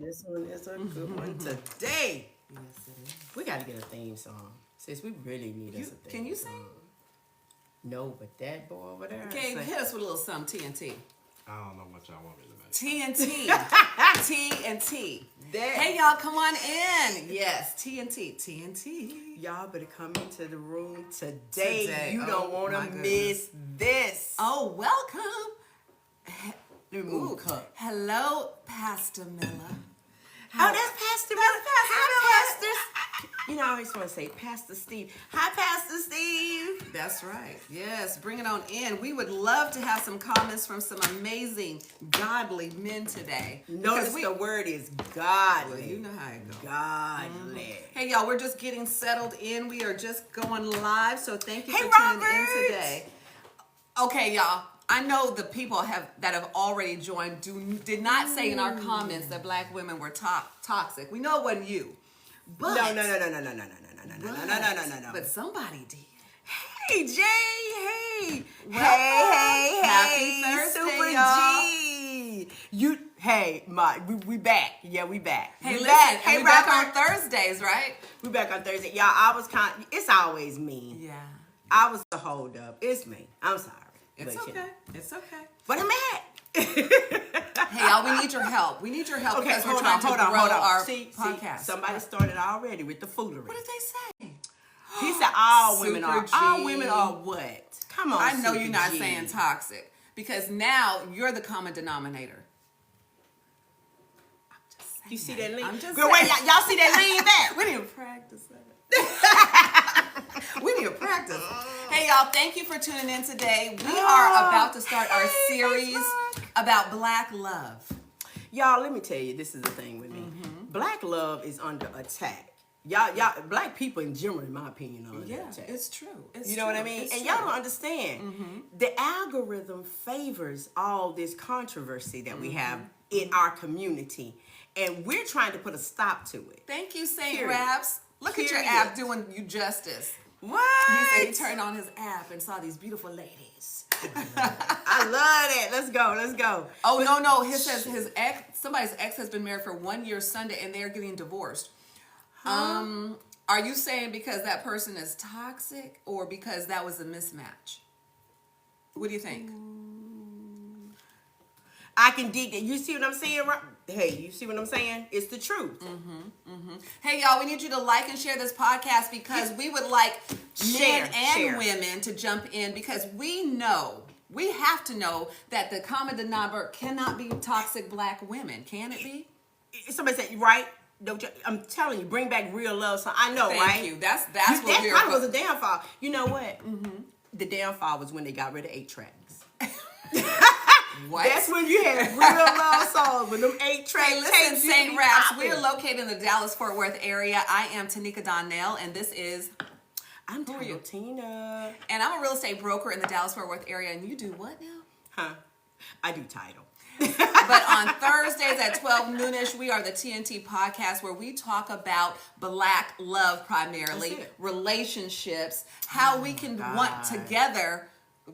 This one is a good one today. Yes, it is. We got to get a theme song. Sis, we really need us a theme Can you song. sing? No, but that boy over there. Okay, hit us with a little something TNT. I don't know what y'all want me to make. TNT. TNT. That- Hey, y'all, come on in. Yes, TNT. TNT. Y'all better come into the room today. You Oh, don't want my to goodness. miss this. Oh, welcome. Let me move the cup. Hello, Pastor Miller. Oh, that's Pastor Miller. Hi, Pastor. You know, I always want to say Pastor Steve. Hi, Pastor Steve. That's right. Yes, bring it on in. We would love to have some comments from some amazing, godly men today. Notice Because the word is godly. Well, you know how it goes. Godly. Hey, y'all, we're just getting settled in. We are just going live, so thank you Hey, for tuning in Robert. today. Okay, y'all. I know the people that have already joined did not say in our comments that black women were toxic. We know it wasn't you. But No. But somebody did. Hey, Jay. Hey. Welcome. Hey. Happy Thursday, Super y'all. G. We back. Yeah, we back. Hey, we listen, back. and Hey, we back Robert. on Thursdays, right? We back on Thursday. Y'all, I was it's always me. Yeah. I was the hold up. It's me. I'm sorry. It's But, you okay. know. It's okay. But I'm mad. Hey, y'all, we need your help. We need your help Okay, because we're hold trying on, to hold on, grow hold on. our See, podcast. somebody started already with the foolery. What did they say? He said all women Super are. G. All women are what? Come on, I know Super you're not G. saying toxic because now you're the common denominator. I'm just saying. You see that lean? I'm just Girl, wait, saying. y'all see that lean back? We need to practice that. We need to practice. Hey, y'all, thank you for tuning in today. We are about to start our series about black love. Y'all, let me tell you, this is the thing with me. Mm-hmm. Black love is under attack. Y'all, black people in general, in my opinion, are under Yeah, attack. it's true. It's You know what I true. mean? It's And true. Mm-hmm. y'all don't understand. The algorithm favors all this controversy that we have in our community. And we're trying to put a stop to it. Thank you, Saint Period. Raps. Look at your Period. app doing you justice. What? He said he turned on his app and saw these beautiful ladies. I love it. Let's go. Oh, no. He says somebody's ex has been married for 1 year Sunday and they're getting divorced. Are you saying because that person is toxic or because that was a mismatch? What do you think? I can dig that. You see what I'm saying? Hey, you see what I'm saying? It's the truth. Hey, y'all, we need you to like and share this podcast because we would like men and Share. women to jump in because we have to know that the common denominator cannot be toxic black women. Can it be? Somebody said, right? I'm telling you, bring back real love. So I know, Thank right? you. That's That what we're probably was a downfall. You know what? The downfall was when they got rid of 8 tracks. What? That's when you had real love songs with them 8 tracks. Hey, listen, Saint Raps, we are located in the Dallas-Fort Worth area. I am Tanika Donnell, and this is... I'm Who are you? Tina. And I'm a real estate broker in the Dallas-Fort Worth area, and you do what now? Huh? I do title. But on Thursdays at 12 noonish, we are the T&T Podcast where we talk about black love primarily, That's it. relationships, how we can want together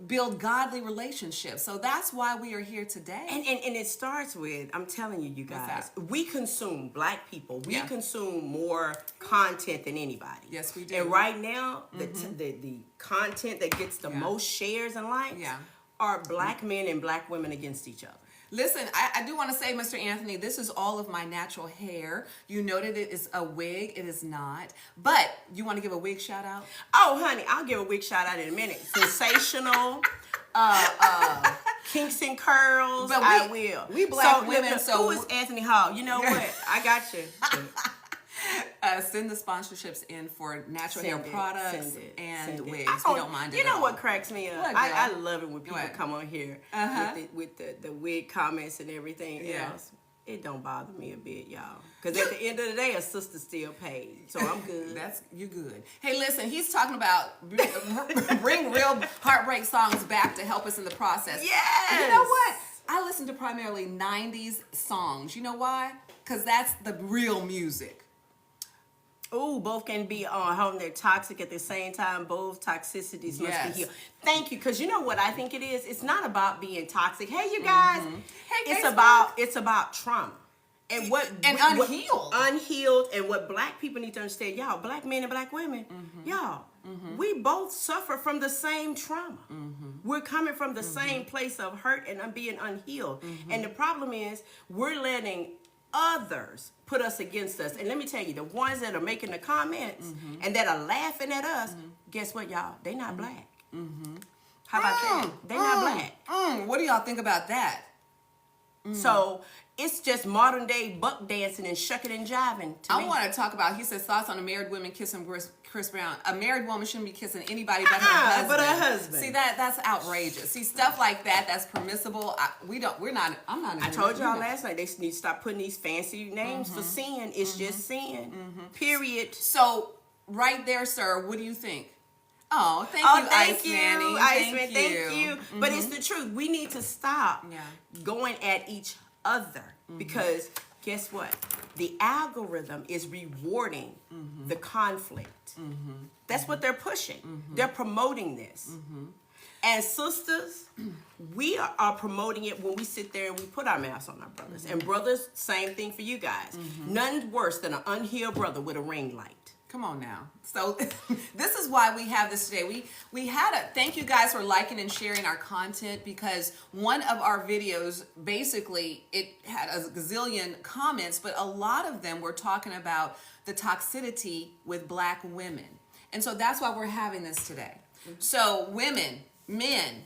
build godly relationships. So that's why we are here today. And it starts with, I'm telling you, What's guys, that? we consume, black people, we Yeah. consume more content than anybody. Yes, we do. And right now, the content that gets the most shares and likes Yeah. are black men and black women against each other. Listen, I do want to say, Mr. Anthony, this is all of my natural hair. You noted it is a wig. It is not. But you want to give a wig shout out? Oh, honey, I'll give a wig shout out in a minute. Sensational, kinks and curls. But I will. we black look, women, look, so who is Anthony Hall? You know what? I got you. Send the sponsorships in for natural hair Send it, products send it, and send it. wigs. We don't mind it You at know all. what cracks me up? What, I girl? love it when people What? come on here with the wig comments and everything Yeah. else. It don't bother me a bit, y'all. Because at the end of the day, a sister still paid. So I'm good. You good. Hey, listen, he's talking about bring real heartbreak songs back to help us in the process. Yes! You know what? I listen to primarily 90s songs. You know why? Because that's the real music. Ooh, both can be on home. They're toxic at the same time. Both toxicities must Yes. be healed. Thank you, because you know what I think it is. It's not about being toxic. Hey, you guys. Hey, it's Facebook. about trauma. And what unhealed. Unhealed, and what black people need to understand, y'all, black men and black women, y'all, we both suffer from the same trauma. We're coming from the same place of hurt and being unhealed. And the problem is we're letting others put us against us. And let me tell you, the ones that are making the comments and that are laughing at us, guess what, y'all? They not black. How about that? They not black. What do y'all think about that? So it's just modern day buck dancing and shucking and jiving. I want to talk about, he says, thoughts on a married woman kissing Chris Brown. A married woman shouldn't be kissing anybody but her husband. But her husband. See, that's outrageous. See, stuff like that's permissible. I'm not. I told y'all last night, they need to stop putting these fancy names for sin. It's just sin. Period. So, right there, sir, what do you think? Oh, thank you, Iceman. Thank you. But it's the truth. We need to stop going at each other because guess what? The algorithm is rewarding the conflict. That's what they're pushing. They're promoting this. And sisters, we are promoting it when we sit there and we put our masks on our brothers. And brothers, same thing for you guys. None's worse than an unhealed brother with a ring light. Come on now. So this is why we have this today. We had thank you guys for liking and sharing our content, because one of our videos, basically it had a gazillion comments, but a lot of them were talking about the toxicity with black women. And so that's why we're having this today. So women, men,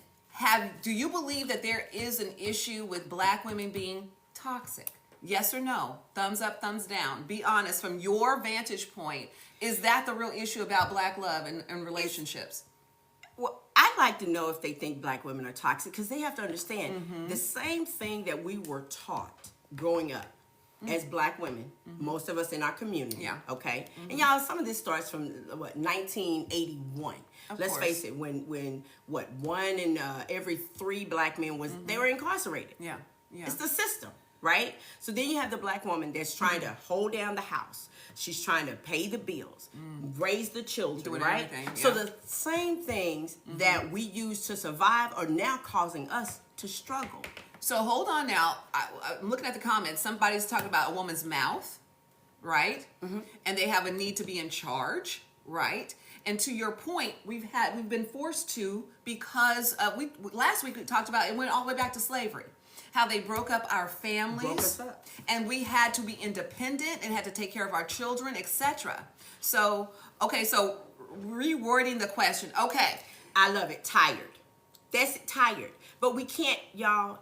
do you believe that there is an issue with black women being toxic? Yes or no? Thumbs up, thumbs down. Be honest from your vantage point. Is that the real issue about black love and relationships? Well, I'd like to know if they think black women are toxic, because they have to understand the same thing that we were taught growing up as black women, most of us in our community. Yeah. Okay. And y'all, some of this starts from 1981. Let's face it, when one in every 3 black men they were incarcerated. Yeah. It's the system. Right? So then you have the black woman that's trying to hold down the house. She's trying to pay the bills, raise the children, right? So the same things that we use to survive are now causing us to struggle. So hold on now. I'm looking at the comments. Somebody's talking about a woman's mouth, right? And they have a need to be in charge, right? And to your point, we've been forced to, because last week we talked about it went all the way back to slavery. How they broke up our families, and we had to be independent and had to take care of our children, etc. So, so rewording the question. Okay. I love it. Tired. That's tired. But we can't, y'all,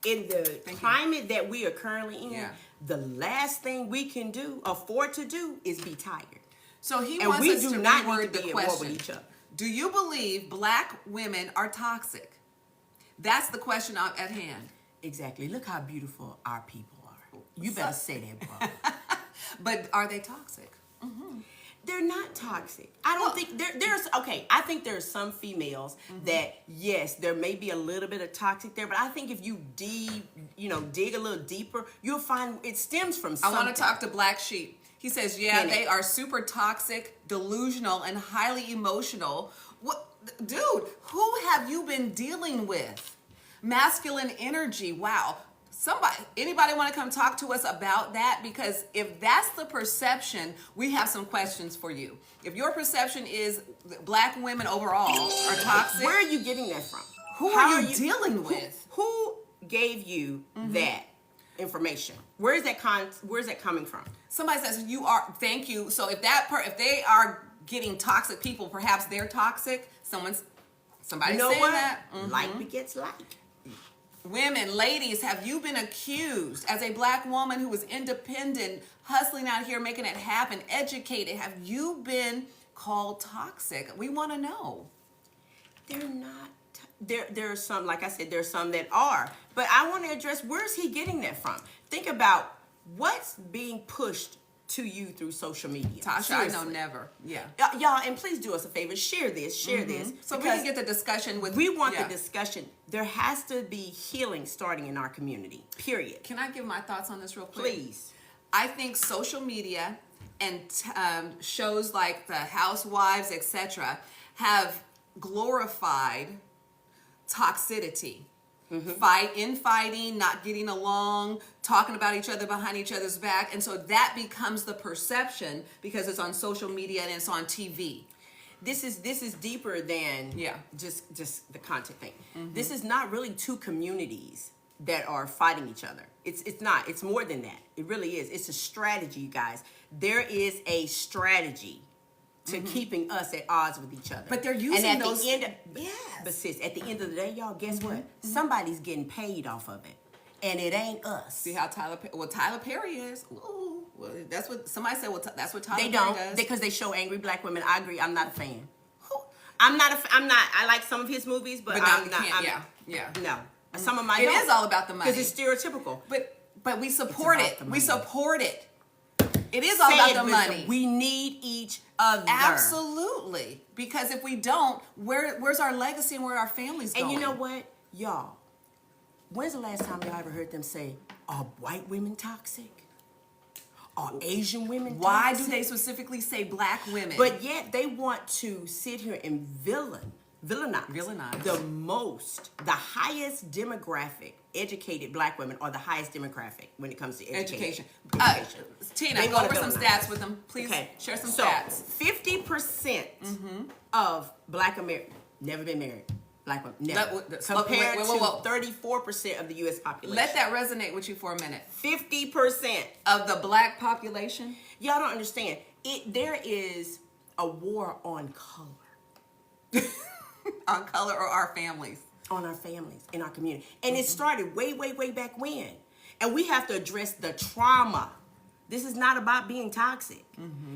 in the climate that we are currently in, the last thing we can afford to do is be tired. So he wants us to reword the question. With each other. Do you believe black women are toxic? That's the question at hand. Exactly. Look how beautiful our people are. You better say that, bro. But are they toxic? They're not toxic. I don't think there's okay. I think there are some females that, yes, there may be a little bit of toxic there, but I think if you dig a little deeper, you'll find it stems from something. I want to talk to Black Sheep. He says, they are super toxic, delusional, and highly emotional. What, dude? Who have you been dealing with? Masculine energy. Wow. Anybody want to come talk to us about that? Because if that's the perception, we have some questions for you. If your perception is black women overall are toxic, where are you getting that from? Who are you dealing with? Who gave you that information? Where's that coming from? Somebody says you are. Thank you. So if they are getting toxic people, perhaps they're toxic. Somebody's saying that. Like begets like. Women, ladies, have you been accused as a black woman who is independent, hustling out here, making it happen, educated? Have you been called toxic? We want to know. They're not. There are some, like I said, there are some that are. But I want to address, where's he getting that from? Think about what's being pushed to you through social media. Tasha, seriously. I know never. Yeah. Y'all, and please do us a favor, share this. So we can get the discussion with... We want the discussion. There has to be healing starting in our community, period. Can I give my thoughts on this real quick? Please. I think social media and shows like the Housewives, etc., have glorified toxicity. fighting, not getting along, talking about each other behind each other's back. And so that becomes the perception because it's on social media and it's on TV. This is deeper than just the content thing. This is not really two communities that are fighting each other. It's not. It's more than that. It really is. It's a strategy, you guys. There is a strategy to keeping us at odds with each other. But they're using and at those. The end of, But sis, at the end of the day, y'all, guess what? Somebody's getting paid off of it, and it ain't us. See how Tyler Perry is. Ooh, well, that's what somebody said. Well, that's what Tyler They Perry don't does. because they show angry black women. I agree. I'm not a fan. I'm not. I like some of his movies, but I'm not. No, some of my. It is all about the money because it's stereotypical. But we support it. The We money. support it. It is all about the money. We need each other. Absolutely. Because if we don't, where's our legacy and where our families going? And you know what, y'all? When's the last time y'all ever heard them say, "Are white women toxic? Are Asian women toxic?" Why do they specifically say black women? But yet they want to sit here and villainize the highest demographic educated black women are the highest demographic when it comes to education. Tina, go over some stats with them. Please share some stats. 50% of black Americans never been married. Black women, never. Compared to 34% of the U.S. population. Let that resonate with you for a minute. 50% of the black population. Y'all don't understand. There is a war on color. On color or our families? On our families, in our community. And it started way, way, way back when. And we have to address the trauma. This is not about being toxic.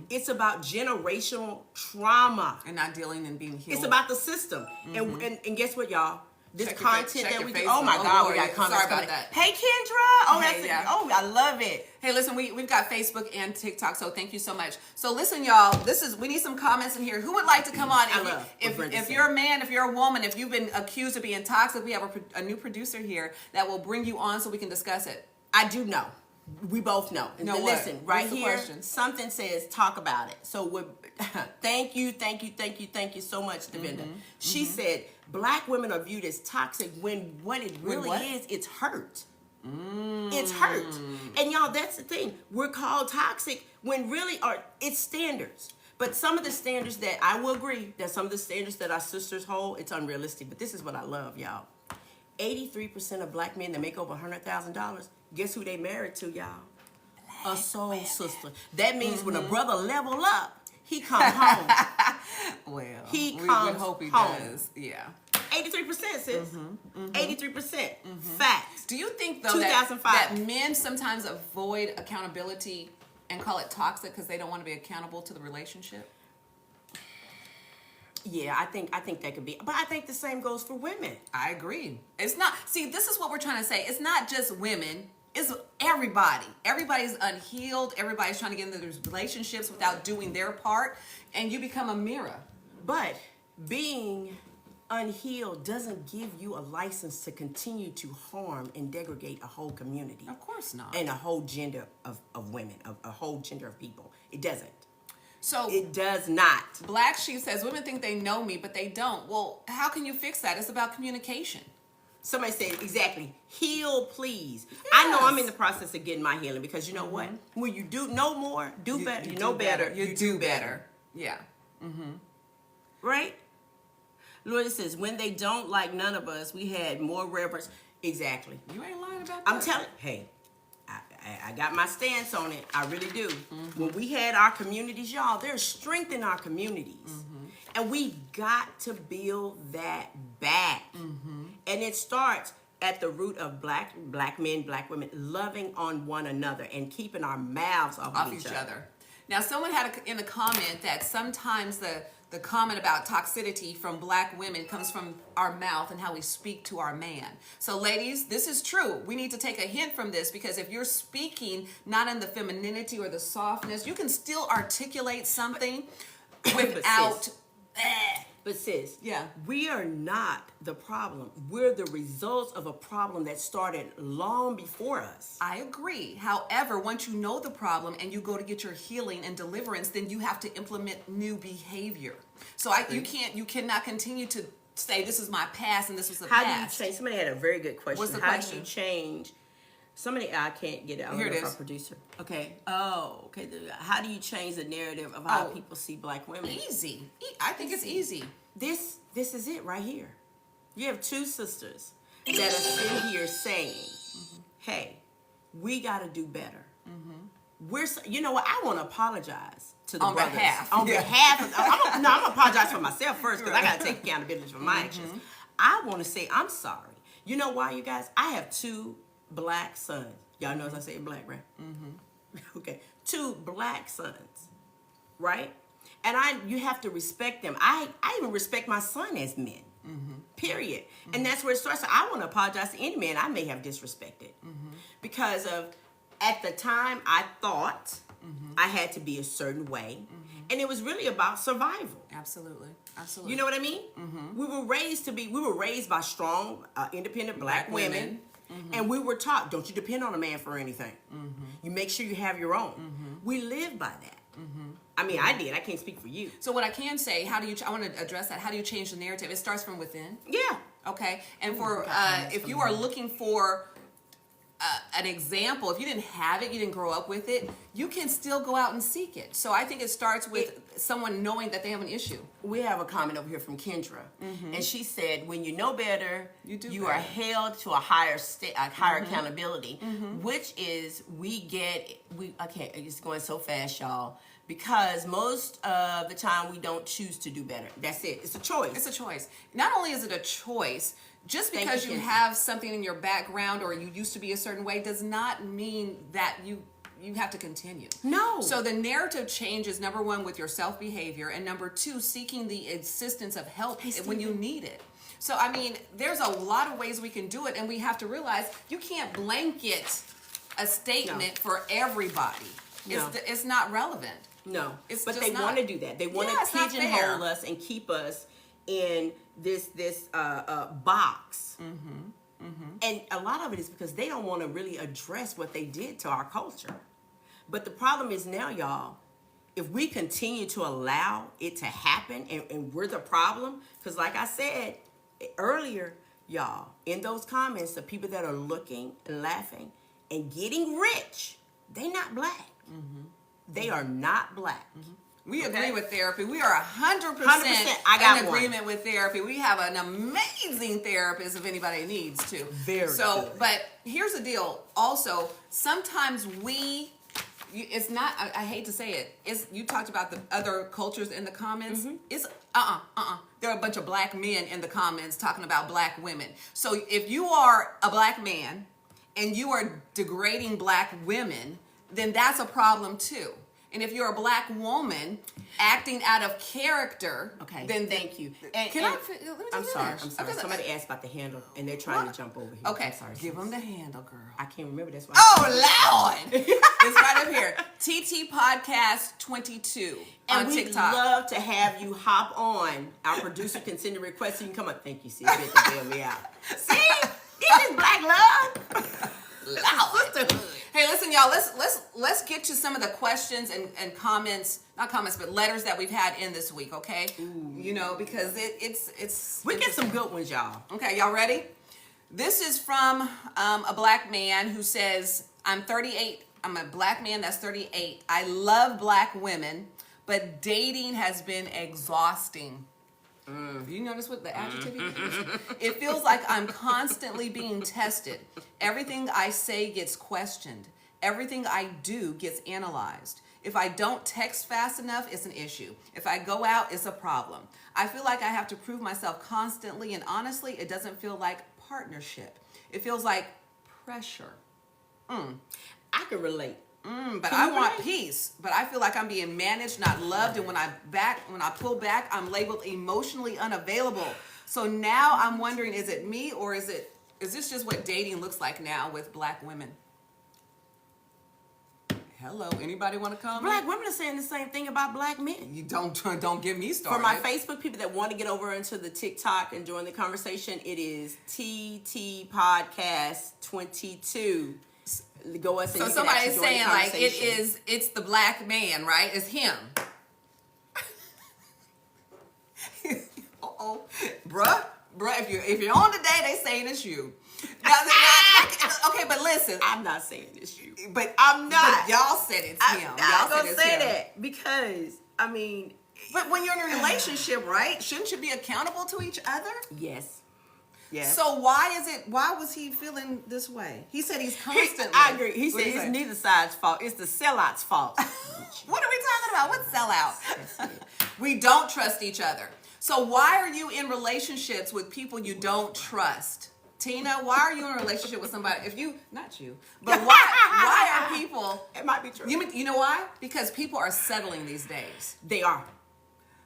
It's about generational trauma. And not dealing and being healed. It's about the system. And guess what, y'all? This check content your that we do. Facebook. Oh my God, Lord, we got comments sorry about about it. that. Hey, Kendra. Oh, Hey, oh, I love it. Hey, listen, we've got Facebook and TikTok, so thank you so much. So listen, y'all, we need some comments in here. Who would like to come on? If you're a man, if you're a woman, if you've been accused of being toxic, we have a new producer here that will bring you on so we can discuss it. I do know. We both know. Know Listen, what? right What's the here, question? something says talk about it. So thank you so much, Devinda. She said black women are viewed as toxic when what it really is, it's hurt. It's hurt. And y'all, that's the thing. We're called toxic when really it's standards. But some of the standards that I will agree that some of the standards that our sisters hold, it's unrealistic. But this is what I love, y'all. 83% of black men that make over $100,000, guess who they married to, y'all? A soul sister. That means when a brother level up, he come home. Well, we hope he home. does. Yeah. 83%, sis. 83%. Facts. Do you think, though, 2005. that men sometimes avoid accountability and call it toxic because they don't want to be accountable to the relationship? Yeah, I think that could be. But I think the same goes for women. I agree. It's not. See, this is what we're trying to say. It's not just women. It's everybody. Everybody's unhealed. Everybody's trying to get into these relationships without doing their part. And you become a mirror. But being unhealed doesn't give you a license to continue to harm and degrade a whole community. Of course not. And a whole gender of women, a whole gender of people. It doesn't. So it does not. Black Sheep says, women think they know me, but they don't. Well, how can you fix that? It's about communication. Somebody said, exactly, heal, please. Yes. I know I'm in the process of getting my healing because you know what? When you do know more, do better. You know better, you do better. Yeah. Right? Lord says, when they don't like none of us, we had more reverence. Exactly. You ain't lying about that. I'm telling hey, I got my stance on it. I really do. When we had our communities, y'all, there's strength in our communities. And we got to build that back. And it starts at the root of black men, black women, loving on one another and keeping our mouths off each other. Now, someone had in a comment that sometimes the comment about toxicity from black women comes from our mouth and how we speak to our man. So ladies, this is true. We need to take a hint from this because if you're speaking not in the femininity or the softness, you can still articulate something without... But sis, yeah, we are not the problem. We're the results of a problem that started long before us. I agree. However, once you know the problem and you go to get your healing and deliverance, then you have to implement new behavior. So you cannot continue to say this is my past and this was the How past. do you change? Somebody had a very good question. What's the How question? do you change? Somebody, I can't get it. I don't Here know it if our is. producer. Okay. Oh, okay. How do you change the narrative of how people see black women? Easy. I think it's easy. This is it right here. You have two sisters that are sitting here saying, "Hey, we got to do better." You know what? I want to apologize to the brothers. On behalf of, I'm gonna apologize for myself first because I got to take accountability for my actions. I want to say I'm sorry. You know why, you guys? I have two black sons. Y'all know as I say black, right? Okay, two black sons, right? And you have to respect them. I even respect my son as men. Period. And that's where it starts. So I want to apologize to any man I may have disrespected because of. At the time, I thought I had to be a certain way, and it was really about survival. Absolutely. You know what I mean? We were raised by strong, independent black women, and we were taught, don't you depend on a man for anything. You make sure you have your own. We live by that. I mean, I did. I can't speak for you. So what I can say, I want to address that. How do you change the narrative? It starts from within. Yeah. Okay. And if you are looking for an example, if you didn't have it, you didn't grow up with it, you can still go out and seek it. So I think it starts with someone knowing that they have an issue. We have a comment over here from Kendra, and she said, "When you know better, you are held to a higher accountability, which is okay, it's going so fast, y'all, because most of the time we don't choose to do better. That's it. It's a choice. It's a choice. Not only is it a choice, just because you have something in your background or you used to be a certain way does not mean that you have to continue. No. So the narrative changes, number one, with your self-behavior, and number two, seeking the assistance of help when you need it. So, I mean, there's a lot of ways we can do it, and we have to realize you can't blanket a statement for everybody. No. It's not relevant. No. It's but just they not. want to do that. They want it's to not pigeonhole fair. us and keep us in this box. And a lot of it is because they don't want to really address what they did to our culture. But the problem is now, y'all, if we continue to allow it to happen and we're the problem, because like I said earlier, y'all, in those comments, the people that are looking and laughing and getting rich, they not black. They are not black. We agree with therapy. We are 100% in agreement with therapy. We have an amazing therapist if anybody needs to. Very good. But here's the deal. Also, sometimes it's not, I hate to say it, you talked about the other cultures in the comments. It's there are a bunch of black men in the comments talking about black women. So if you are a black man and you are degrading black women, then that's a problem too. And if you're a black woman acting out of character, then thank you. I'm sorry. Somebody asked about the handle, and they're trying to jump over here. Okay, I'm sorry. give them the handle, girl. I can't remember. That's why. Oh, Lord. It's right up here. TT Podcast 22 and on we'd TikTok. love to have you hop on. Our producer can send a request so you can come up. Thank you, sis. You have to bail me out. See? This is black love. Lord. Hey, listen, y'all. Let's get to some of the questions and comments, not comments, but letters that we've had in this week. Okay, you know, because it's we get some good ones, y'all. Okay, y'all ready? This is from a black man who says, "I'm 38. I'm a black man that's 38. I love black women, but dating has been exhausting." You notice what the adjective he used? It feels like I'm constantly being tested. Everything I say gets questioned. Everything I do gets analyzed. If I don't text fast enough, it's an issue. If I go out, it's a problem. I feel like I have to prove myself constantly, and honestly, it doesn't feel like partnership. It feels like pressure. I can relate. But I want peace. But I feel like I'm being managed, not loved, and when I pull back, I'm labeled emotionally unavailable. So now I'm wondering, is it me or is this just what dating looks like now with black women? Hello, anybody want to comment? Black women are saying the same thing about black men. You don't get me started. For my Facebook people that want to get over into the TikTok and join the conversation, it is TT Podcast 22. Go us. So somebody is saying like it's the black man, right? It's him. Bruh, if you're on today, they saying it's you. Now, okay, but listen. I'm not saying it's you. But I'm not. But y'all said it's him. I'm Y'all not gonna said it's say him. that because, I mean... But when you're in a relationship, right? Shouldn't you be accountable to each other? Yes. Yes. So why was he feeling this way? He said he's constantly... I agree. He What said do you it's say? neither side's fault. It's the sellout's fault. What are we talking about? What's sellout? We don't trust each other. So why are you in relationships with people you don't trust? Tina, why are you in a relationship with somebody? Not you, but why are people? It might be true. You know why? Because people are settling these days. They are.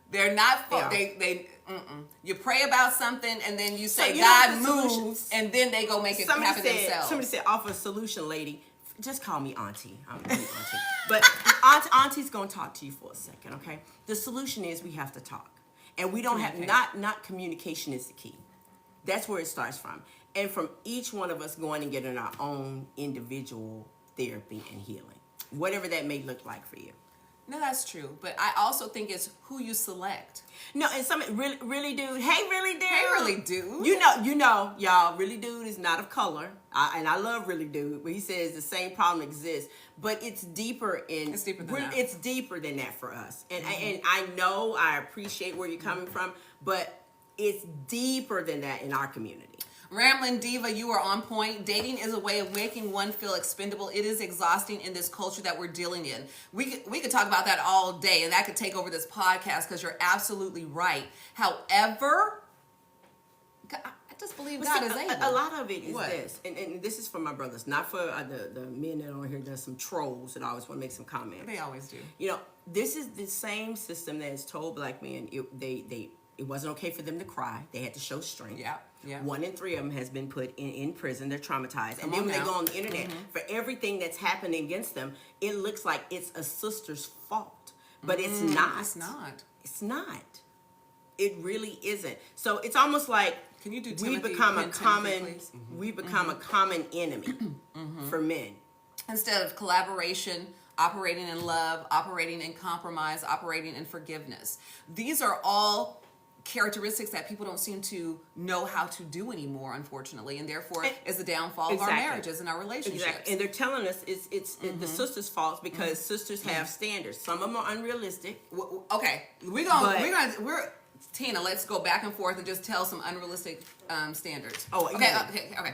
They're not. They are. They You pray about something and then you say So you God know the moves, solutions. and then they go make it happen themselves. Somebody said, offer a solution, lady. Just call me auntie. I'm auntie. But auntie's gonna talk to you for a second, okay? The solution is we have to talk, and we don't have not communication is the key. That's where it starts from, and from each one of us going and getting our own individual therapy and healing, whatever that may look like for you. No, that's true. But I also think it's who you select. No, and some really dude. Hey, really dude. Hey, really dude. You know, y'all. Really dude is not of color, and I love really dude. But he says the same problem exists, but it's deeper in. It's deeper than that. It's deeper than that for us, and and I know I appreciate where you're coming from, but it's deeper than that in our community. Ramblin' Diva, you are on point. Dating is a way of making one feel expendable. It is exhausting in this culture that we're dealing in. We could talk about that all day, and that could take over this podcast because you're absolutely right. However, I just believe God is able. A lot of it is What? this, and this is for my brothers, not for the men that are on here. There's some trolls that always want to make some comments. They always do. You know, this is the same system that has told black men it wasn't okay for them to cry. They had to show strength. Yeah. 1 in 3 of them has been put in prison. They're traumatized. And then on when they now. go on the internet, for everything that's happening against them, it looks like it's a sister's fault. But it's not. It's not. It's not. It really isn't. So it's almost like Can you do we Timothy, become a Timothy, common please? we become a common enemy for men. Instead of collaboration, operating in love, operating in compromise, operating in forgiveness. These are all characteristics that people don't seem to know how to do anymore, unfortunately, and therefore is the downfall of our marriages and our relationships. Exactly. And they're telling us it's the sisters' fault because sisters have standards. Some of them are unrealistic. Okay, we're Tina, let's go back and forth and just tell some unrealistic standards. Oh, okay.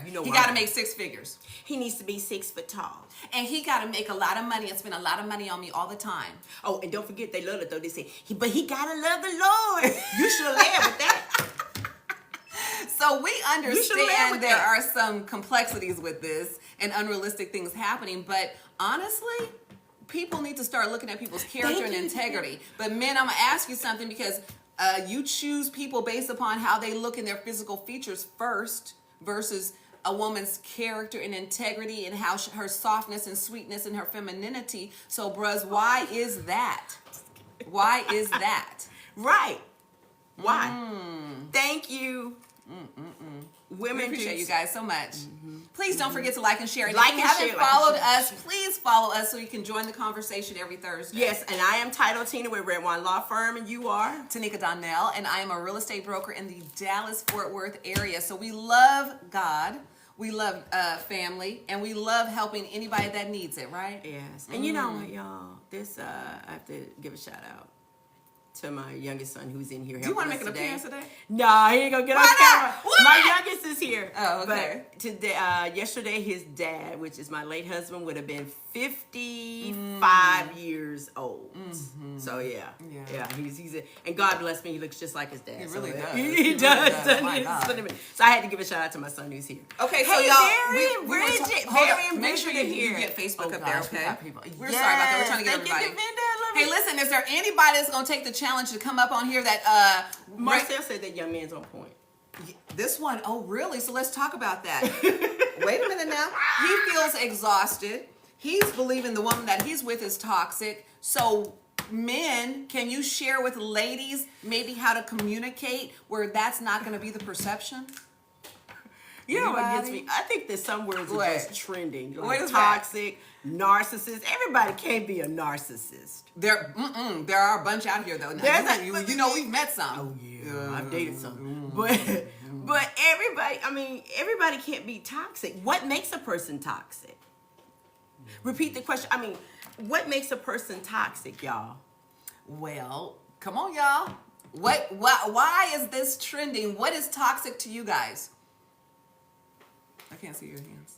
You know he why. got to make 6 figures. He needs to be 6 foot tall. And he got to make a lot of money and spend a lot of money on me all the time. Oh, and don't forget, they love it though. They say, but he gotta love the Lord. You should have led with that. So we understand there that. are some complexities with this and unrealistic things happening, but honestly, people need to start looking at people's character and integrity. But men, I'm gonna ask you something because you choose people based upon how they look in their physical features first versus a woman's character and integrity and how her softness and sweetness and her femininity. So, bruhs, why is that? Why is that? Right. Why? Thank you. Women We appreciate do- you guys so much. Please don't forget to like and share. And Like if you and haven't share, like and followed share. us, please follow us so you can join the conversation every Thursday. Yes, and I am Title Tina with Red Wine Law Firm, and you are? Tanika Donnell, and I am a real estate broker in the Dallas-Fort Worth area. So we love God, we love family, and we love helping anybody that needs it, right? Yes. And you know what, y'all? I have to give a shout out to my youngest son who's in here. Do you want to helping make an us appearance today? No, he ain't gonna get on Why camera. not? Why? My youngest is here. Oh, okay. But today, yesterday, his dad, which is my late husband, would have been 55 years old. So yeah. He's and God bless me, he looks just like his dad. He really so, does. He does. does. My God. So I had to give a shout out to my son who's here. Okay, so Hey, y'all, Barry and Bridget, Barry and make sure Bridget you here. get Facebook Oh, up there, gosh, we okay? got people. We're sorry about that. We're trying to get Thank you, everybody. Vinda. I love Hey, it. listen, is there anybody that's gonna take the challenge to come up on here that Marcel said that young man's on point. This one, oh really? So let's talk about that. Wait a minute now. He feels exhausted. He's believing the woman that he's with is toxic. So men, can you share with ladies maybe how to communicate where that's not going to be the perception? You know what gets Anybody? me? I think that some words What? are just trending. What Like is that? toxic, narcissist. Everybody can't be a narcissist. There are a bunch out here though. Now, There's you know we've met some. Oh yeah, I've dated some. But everybody can't be toxic. What makes a person toxic? Repeat the question. I mean, what makes a person toxic, y'all? Well, come on, y'all. Why is this trending? What is toxic to you guys? I can't see your hands.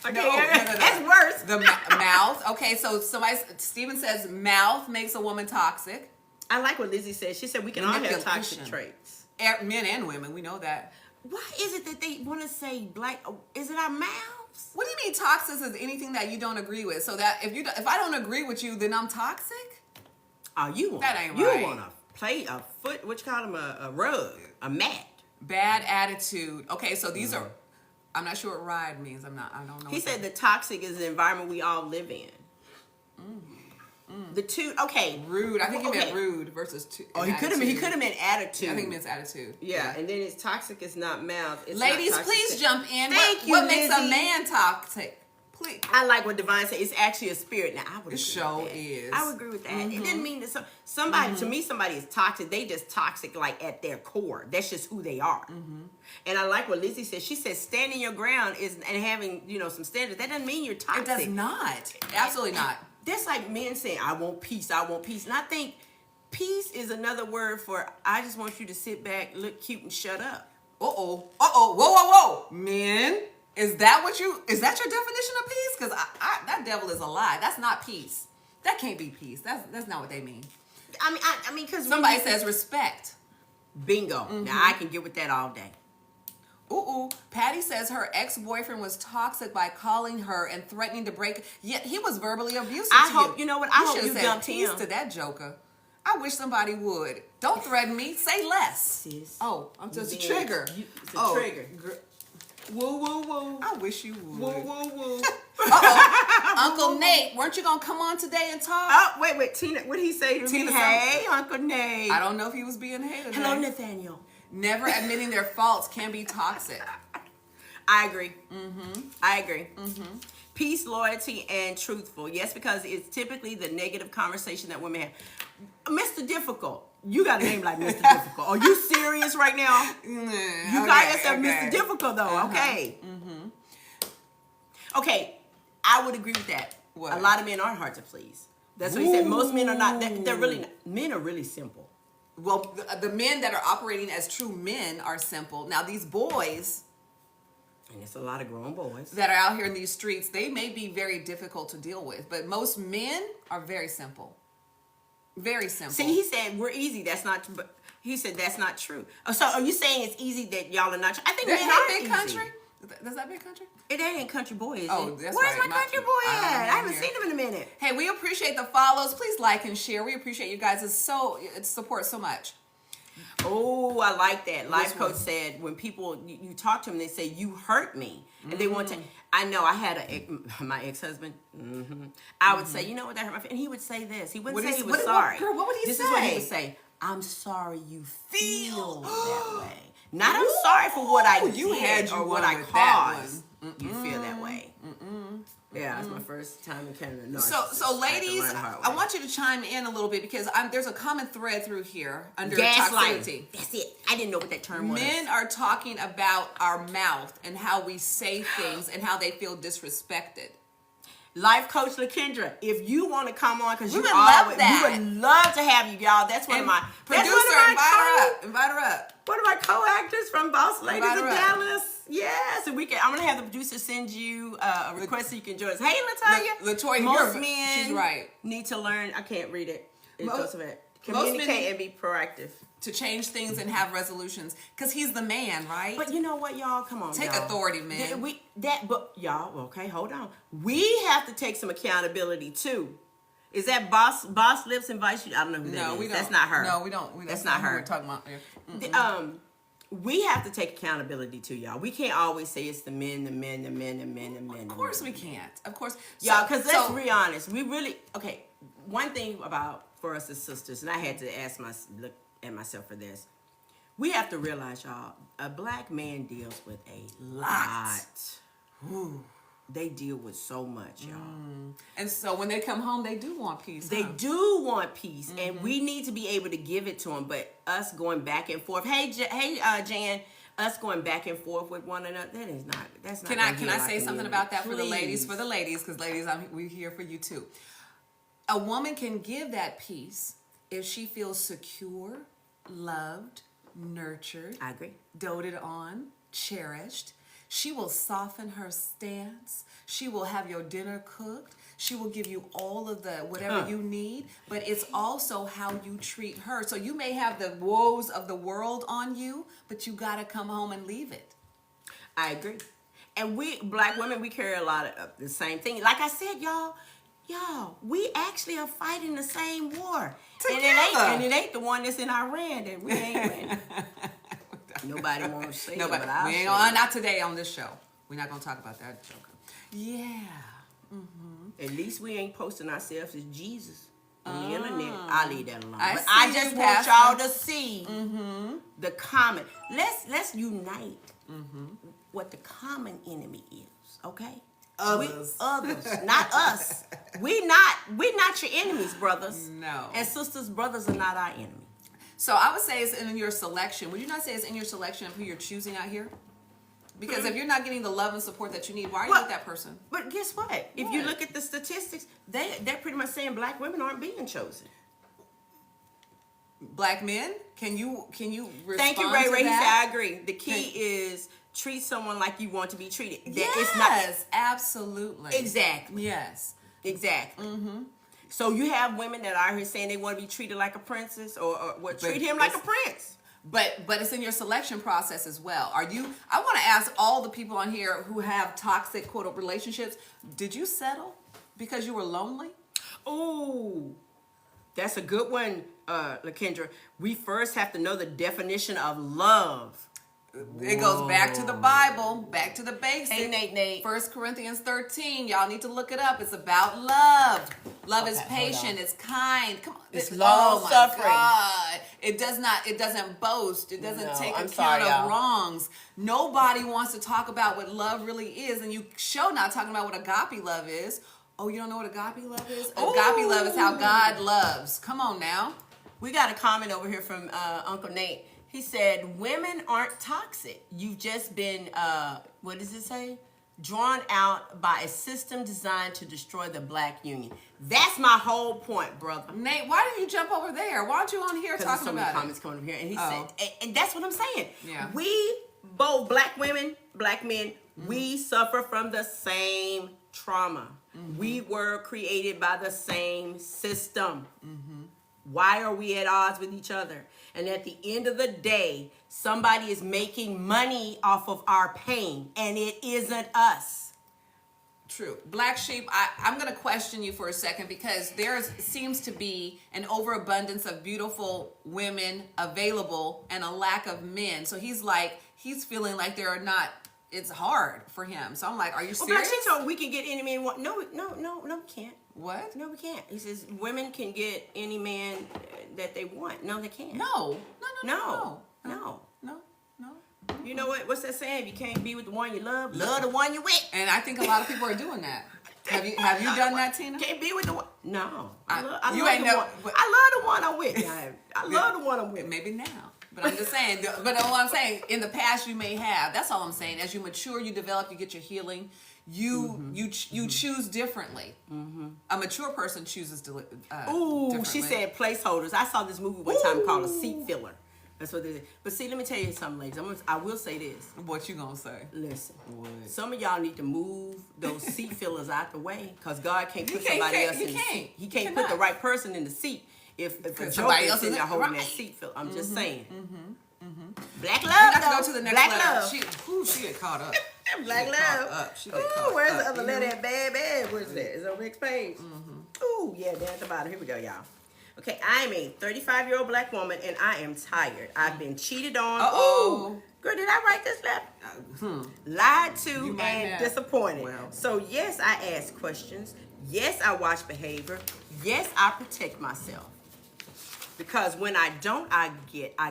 Okay, No. that's worse. The mouth. Okay, so Steven says mouth makes a woman toxic. I like what Lizzie said. She said we can all have toxic Manipulation. traits. Men and women, we know that. Why is it that they want to say black? Is it our mouths? What do you mean toxic is anything that you don't agree with? So that if I don't agree with you, then I'm toxic? Oh, you want That ain't you right. want to play a foot? What you call them? A rug, a mat. Bad attitude. Okay, so these are. I'm not sure what ride means. I don't know. He said the toxic is the environment we all live in. The two. Okay. Rude. I think he meant Okay. rude versus two. Oh, he could have meant attitude. I think he meant attitude. Yeah, and then it's toxic. It's not mouth. It's Ladies, not toxic. please jump in. Thank you, What makes a Lizzie. man toxic? Please. I like what Divine said. It's actually a spirit. Now I would. It agree sure with that. is. I would agree with that. It didn't mean that somebody. To me, somebody is toxic. They just toxic like at their core. That's just who they are. And I like what Lizzie said. She said standing your ground and having some standards. That doesn't mean you're toxic. It does not. Absolutely not. That's like men saying, I want peace, I want peace. And I think peace is another word for, I just want you to sit back, look cute, and shut up. Whoa. Whoa. Men, is that your definition of peace? Because that devil is a lie. That's not peace. That can't be peace. That's not what they mean. I mean, because Somebody says respect. bingo. Now I can get with that all day. Patty says her ex-boyfriend was toxic by calling her and threatening to break. Yet he was verbally abusive to hope, you know what? I hope should've you said dumped peace him. to that joker. I wish somebody would. Don't threaten me. Say less. Sis. Oh, I'm just a Being- trigger. It's a trigger. Woo. I wish you would. Woo. Uncle Nate, weren't you gonna come on today and talk? Oh, wait, Tina, what did he say to me? Tina Hey, Uncle Nate. I don't know if he was being hated. Hello, Nathaniel. Never admitting their faults can be toxic. I agree. I agree. Peace, loyalty, and truthful. Yes, because it's typically the negative conversation that women have. Mr. Difficult. You got a name like Mr. Difficult. Are you serious right now? You call yourself Mr. Difficult, though. Okay. Okay, I would agree with that. What? A lot of men are hard to please. That's what he said. Most men are not. They're really not. Men are really simple. Well, the men that are operating as true men are simple. Now, these boys And it's a lot of grown boys. that are out here in these streets, they may be very difficult to deal with, but most men are very simple. Very simple. See, he said we're easy. That's not. But he said that's not true. So, are you saying it's easy that y'all are not? I think men are big easy. country? Does that big country? It ain't country boy, is Oh, it? that's Where's right. my country boy I don't at? have I him haven't here. seen him in a minute. Hey, we appreciate the follows. Please like and share. We appreciate you guys' support so much. Oh, I like that. Life one? coach said when people you talk to them, they say you hurt me, and they want to. I know. I had my ex-husband. I would say, you know what, that hurt my feelings. And he would say this. He wouldn't say he was sorry. Girl, what would he This say? is what he would say. I'm sorry you feel that way. Not I'm sorry for what I did you had you or what one I with that caused. You feel that way. Yeah, that's my first time encountering a narcissist. So I had to ladies, learn the hard I way. want you to chime in a little bit because there's a common thread through here under Gaslighting. toxicity. That's it. I didn't know what that term was. Men are talking about our mouth and how we say things and how they feel disrespected. Life coach LaKendra, if you want to come on, because We you would love always, that. we would love to have you, y'all. That's one And of my producer, invite her up. One of my co-actors from Boss Ladies Invite of her up. Dallas. Yes, and I'm gonna have the producer send you a request so you can join us. Hey, Latoya. Latoya, most you're- men she's right. need to learn. I can't read it. It Most- goes with it. most men Communicate need- and be proactive. To change things and have resolutions because he's the man, right? But you know what, y'all? Come on, Take y'all. authority, man. But y'all, okay, hold on. We have to take some accountability too. Is that Boss Lips invites you? I don't know who that no, is. we don't. That's not her. No, we don't. That's not who her. We're talking about. We have to take accountability too, y'all. We can't always say it's the men. Of course we can't. Of course, Y'all, because let's be honest. We really okay. One thing for us as sisters, and I had to look at myself for this. We have to realize, y'all, a black man deals with a lot. Ooh. They deal with so much, y'all. And so when they come home, they do want peace. They do want peace, and we need to be able to give it to them. But us going back and forth, Jan, us going back and forth with one another, that's not. Can I say something about that for the ladies? For the ladies, because ladies, we're here for you too. A woman can give that peace if she feels secure, loved, nurtured. I agree. Doted on, cherished. She will soften her stance. She will have your dinner cooked. She will give you all of the whatever you need. But it's also how you treat her. So you may have the woes of the world on you, but you got to come home and leave it. I agree. And we, black women, we carry a lot of the same thing. Like I said, y'all, we actually are fighting the same war. Together. And it ain't the one that's in Iran that we ain't winning. Nobody wants to say it, but I'll we ain't say it. not today on this show. We're not going to talk about that joke. Yeah. At least we ain't posting ourselves as Jesus on the internet. I'll leave that alone. I But see I just you, want Pastor. y'all to see the common. Let's unite what the common enemy is, okay? Others. Others, not us. We're not your enemies, brothers. No. And sisters, brothers are not our enemy. So I would say it's in your selection. Would you not say it's in your selection of who you're choosing out here? Because if you're not getting the love and support that you need, why are you with that person? But guess what? If you look at the statistics, they're pretty much saying black women aren't being chosen. Black men, can you respond Thank you, Ray to Ray. He said, that? I agree. The key is treat someone like you want to be treated. Yes, absolutely. Exactly. Yes. Exactly. So you have women that are here saying they want to be treated like a princess or treat him like a prince. But it's in your selection process as well. I want to ask all the people on here who have toxic quote relationships, did you settle because you were lonely? Ooh, that's a good one, LaKendra. We first have to know the definition of love. It goes back to the Bible, back to the basics. Hey, Nate. 1 Corinthians 13. Y'all need to look it up. It's about love. Love is patient. It's kind. Come on. It's long-suffering. God. It doesn't boast. It doesn't take account of wrongs. Nobody wants to talk about what love really is, and you show not talking about what agape love is. Oh, you don't know what agape love is? Agape love is how God loves. Come on now. We got a comment over here from Uncle Nate. He said, women aren't toxic. You've just been, what does it say? Drawn out by a system designed to destroy the black union. That's my whole point, brother. Nate, why did you jump over there? Why aren't you on here talking so about many it? comments coming over here. And he said, and that's what I'm saying. Yeah. We, both black women, black men, we suffer from the same trauma. We were created by the same system. Why are we at odds with each other? And at the end of the day, somebody is making money off of our pain, and it isn't us. True. Black sheep, I'm going to question you for a second because there seems to be an overabundance of beautiful women available and a lack of men. So he's feeling like there are not, it's hard for him. So I'm like, are you serious? Well, Black Sheep told we can get any man we want. No, we can't. What? No, we can't. He says women can get any man that they want. No, they can't. No. You know what? What's that saying? If you can't be with the one you love the one you with. And I think a lot of people are doing that. Have you done that, Tina? Can't be with the one. No. I love the one I'm with. I love the one I'm with. Maybe now. But I'm just saying, what I'm saying, in the past you may have. That's all I'm saying. As you mature, you develop, you get your healing. You choose differently. A mature person chooses differently. She said placeholders. I saw this movie one time called A Seat Filler. That's what it is. But see, let me tell you something, ladies. I will say this. What you gonna say? Listen. What? Some of y'all need to move those seat fillers out the way because God can't put somebody else in the seat. He can't put the right person in the seat if a joker is in there holding that seat filler. I'm just saying. Black love. Let's go to the next Black letter. love. She get caught up. Black love. Where's the other letter at, baby? Where's that? It's on the next page. Ooh, yeah, down at the bottom. Here we go, y'all. Okay, I'm a 35-year-old black woman, and I am tired. I've been cheated on. Ooh, girl, did I write this letter? Lied to and disappointed. Well. So, yes, I ask questions. Yes, I watch behavior. Yes, I protect myself. Because when I don't, I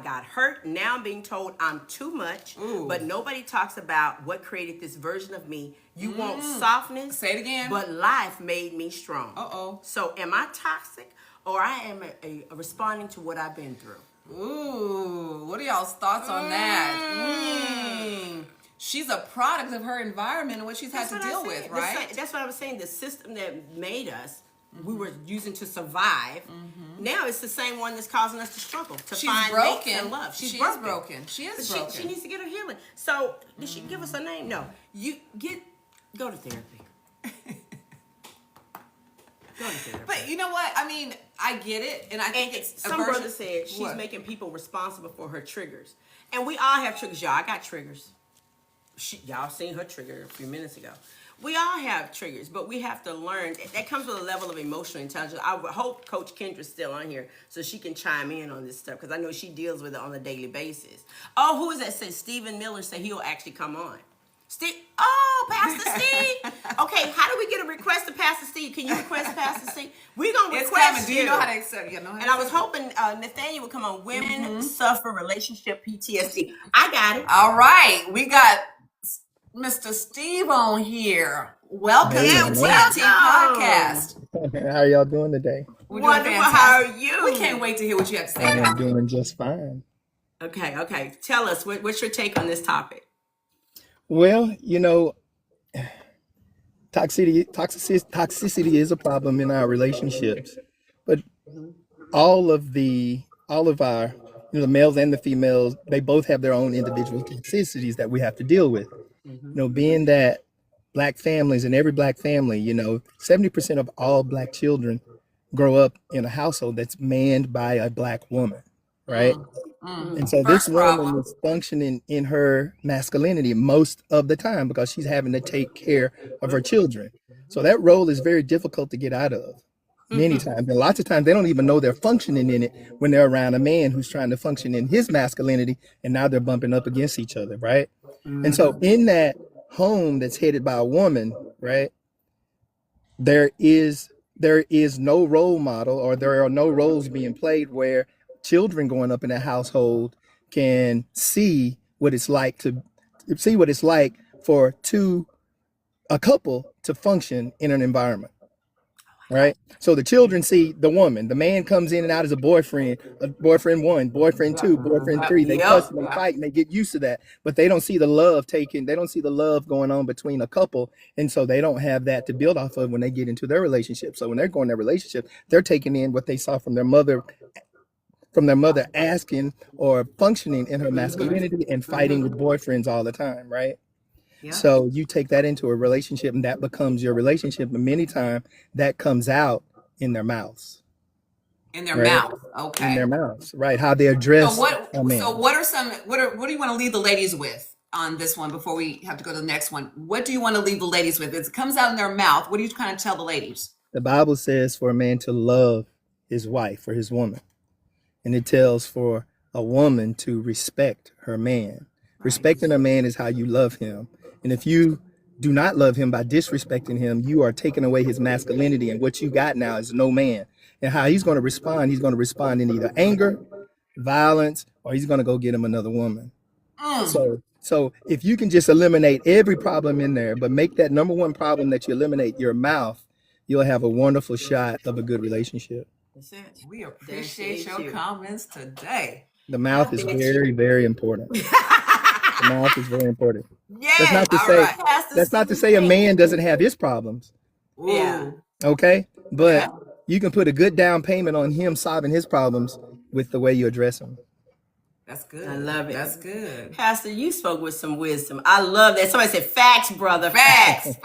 got hurt. Now I'm being told I'm too much. Ooh. But nobody talks about what created this version of me. You want softness. Say it again. But life made me strong. Uh-oh. So am I toxic, or I am a responding to what I've been through? Ooh, what are y'all's thoughts on that? She's a product of her environment and what she's had to deal with, right? That's what I was saying. The system that made us, we were using to survive. Now it's the same one that's causing us to struggle, to find mates and love. She's broken. She is But broken. she needs to get her healing. So did she give us a name? No. Go to therapy. Go to therapy. But you know what? I mean, I get it, and I think it's some brother said she's making people responsible for her triggers, and we all have triggers, y'all. I got triggers. Y'all seen her trigger a few minutes ago. We all have triggers, but we have to learn. That comes with a level of emotional intelligence. I would hope Coach Kendra's still on here so she can chime in on this stuff, because I know she deals with it on a daily basis. Oh, who is that? Said Stephen Miller said he'll actually come on. Pastor Steve. Okay, how do we get a request to Pastor Steve? Can you request Pastor Steve? We're going to request coming. Do you know how to accept? You know how to and I was hoping Nathaniel would come on. Women suffer relationship PTSD. I got it. All right. We got Mr. Steve on here. Welcome to the T&T Podcast. How are y'all doing today? We're Wonderful. doing How are you? We can't wait to hear what you have to say. I'm doing just fine. Okay. Tell us, what's your take on this topic? Well, toxicity is a problem in our relationships, but all of our, the males and the females, they both have their own individual toxicities that we have to deal with. Being that Black families, in every Black family, 70% of all Black children grow up in a household that's manned by a Black woman, right? And so this woman is functioning in her masculinity most of the time because she's having to take care of her children. So that role is very difficult to get out of many times. And lots of times they don't even know they're functioning in it when they're around a man who's trying to function in his masculinity, and now they're bumping up against each other, right? And so in that home that's headed by a woman, right, there is no role model, or there are no roles being played where children growing up in a household can see what it's like for a couple to function in an environment, right? So the children see the woman. The man comes in and out as a boyfriend one, boyfriend two, boyfriend three. They fuss and they fight and they get used to that, but they don't see the love going on between a couple, and so they don't have that to build off of when they get into their relationship. So when they're going their relationship, they're taking in what they saw from their mother asking or functioning in her masculinity and fighting with boyfriends all the time, right? Yeah. So you take that into a relationship and that becomes your relationship, and many times that comes out in their mouths. In their mouth, okay. In their mouths, right? How they address. So what do you want to leave the ladies with on this one before we have to go to the next one? What do you want to leave the ladies with? It comes out in their mouth. What do you kind of tell the ladies? The Bible says for a man to love his wife or his woman. And it tells for a woman to respect her man. Respecting a man is how you love him. And if you do not love him by disrespecting him, you are taking away his masculinity. And what you got now is no man. And how he's going to respond in either anger, violence, or he's going to go get him another woman. So if you can just eliminate every problem in there, but make that number one problem that you eliminate your mouth, you'll have a wonderful shot of a good relationship. That's it. We appreciate your comments today. The mouth is very, very important. The mouth is very important. Yeah. That's not to say a man doesn't have his problems. Yeah. Okay? But you can put a good down payment on him solving his problems with the way you address him. That's good. I love it. That's good. Pastor, you spoke with some wisdom. I love that. Somebody said, facts, brother. Facts.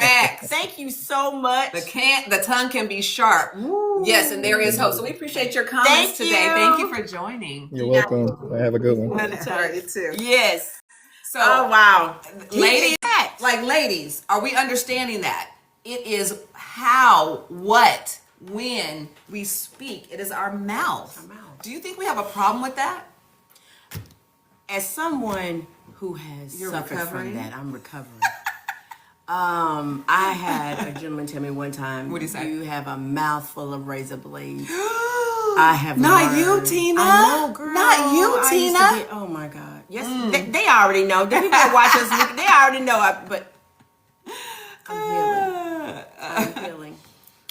Thank you so much. The tongue can be sharp. Ooh. Yes, and there is hope. So we appreciate your comments today. Thank you for joining. You're welcome. Have a good one. Too. Yes. So, oh, wow. Ladies, are we understanding that? It is how, what, when we speak. It is our mouth. Do you think we have a problem with that? As someone who has suffered from that, I'm recovering. I had a gentleman tell me one time, what did he say? You have a mouth full of razor blades. I have not learned. you, Tina. I know, girl. Not you, I used Tina. to be, oh my God. Yes, they already know. The people that watch us, they already know. But I'm healing.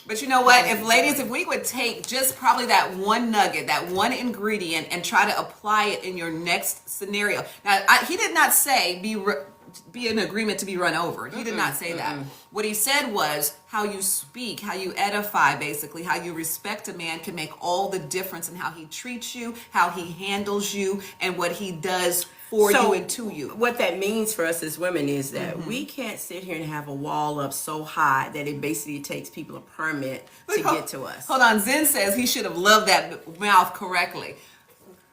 But you know what? If we would take just probably that one nugget, that one ingredient, and try to apply it in your next scenario. Now, he did not say be in agreement to be run over. He did not say that. What he said was how you speak, how you edify, basically, how you respect a man can make all the difference in how he treats you, how he handles you, and what he does for you and to you. What that means for us as women is that we can't sit here and have a wall up so high that it basically takes people a permit to get to us. Hold on. Zen says he should have loved that mouth correctly.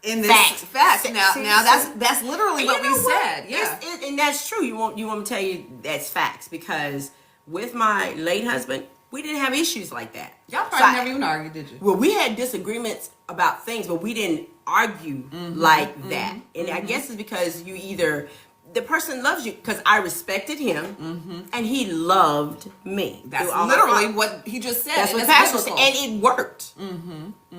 In this Facts. Now that's literally what we said. Yeah. And that's true. You want me to tell you that's facts, because with my late husband, we didn't have issues like that. Y'all probably never even argued, did you? Well, we had disagreements about things, but we didn't argue like that. And I guess it's because the person loves you, because I respected him and he loved me. That's literally what he just said. That's what Pastor said. And it worked.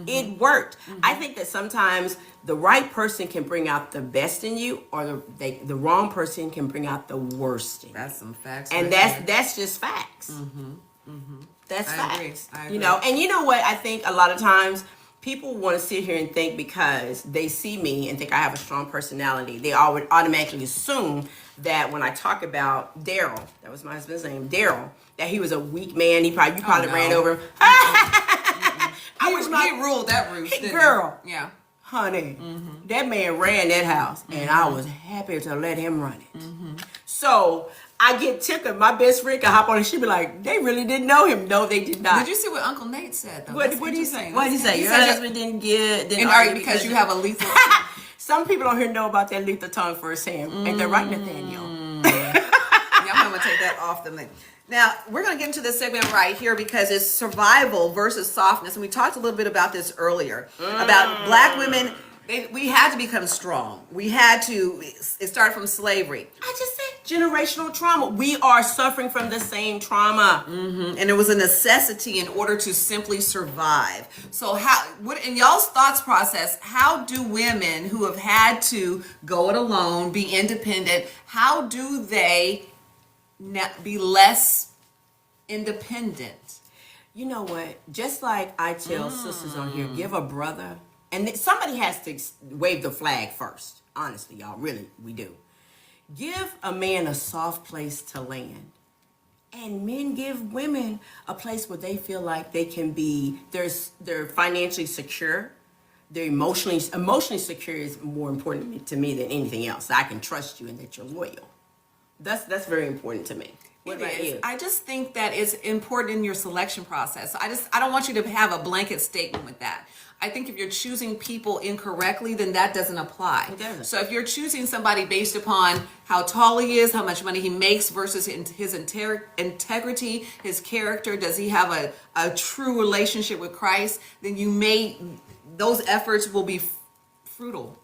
It worked. I think that sometimes the right person can bring out the best in you, or the wrong person can bring out the worst in you. That's some facts. And that's just facts. That's facts. I agree. And you know what? I think a lot of times people want to sit here and think, because they see me and think I have a strong personality, they would automatically assume that when I talk about Daryl, that was my husband's name, Daryl, that he was a weak man. You probably ran over him. I wish he ruled that roost. Girl. Yeah. Honey, that man ran that house, and I was happy to let him run it. So I get tickled. My best friend can hop on and she be like, they really didn't know him. No, they did not. Did you see what Uncle Nate said, though? What did he say? What did he say? Your husband didn't argue because you have a lethal... Some people on here know about that lethal tongue firsthand. Ain't that right, Nathaniel? Yeah, I'm going to take that off them. Now, we're going to get into this segment right here because it's survival versus softness. And we talked a little bit about this earlier, about Black women. We had to become strong. It started from slavery. I just said generational trauma. We are suffering from the same trauma. And it was a necessity in order to simply survive. So in y'all's thoughts process, how do women who have had to go it alone, be independent, how do they be less independent? You know what? Just like I tell sisters on here, give a brother, and somebody has to wave the flag first. Honestly, y'all, really, we do. Give a man a soft place to land. And men give women a place where they feel like they can be, they're financially secure. They're emotionally secure is more important to me than anything else. I can trust you and that you're loyal. That's very important to me. What about you? I just think that it's important in your selection process. I don't want you to have a blanket statement with that. I think if you're choosing people incorrectly, then that doesn't apply. It doesn't. So if you're choosing somebody based upon how tall he is, how much money he makes versus his integrity, his character, does he have a true relationship with Christ, then those efforts will be futile.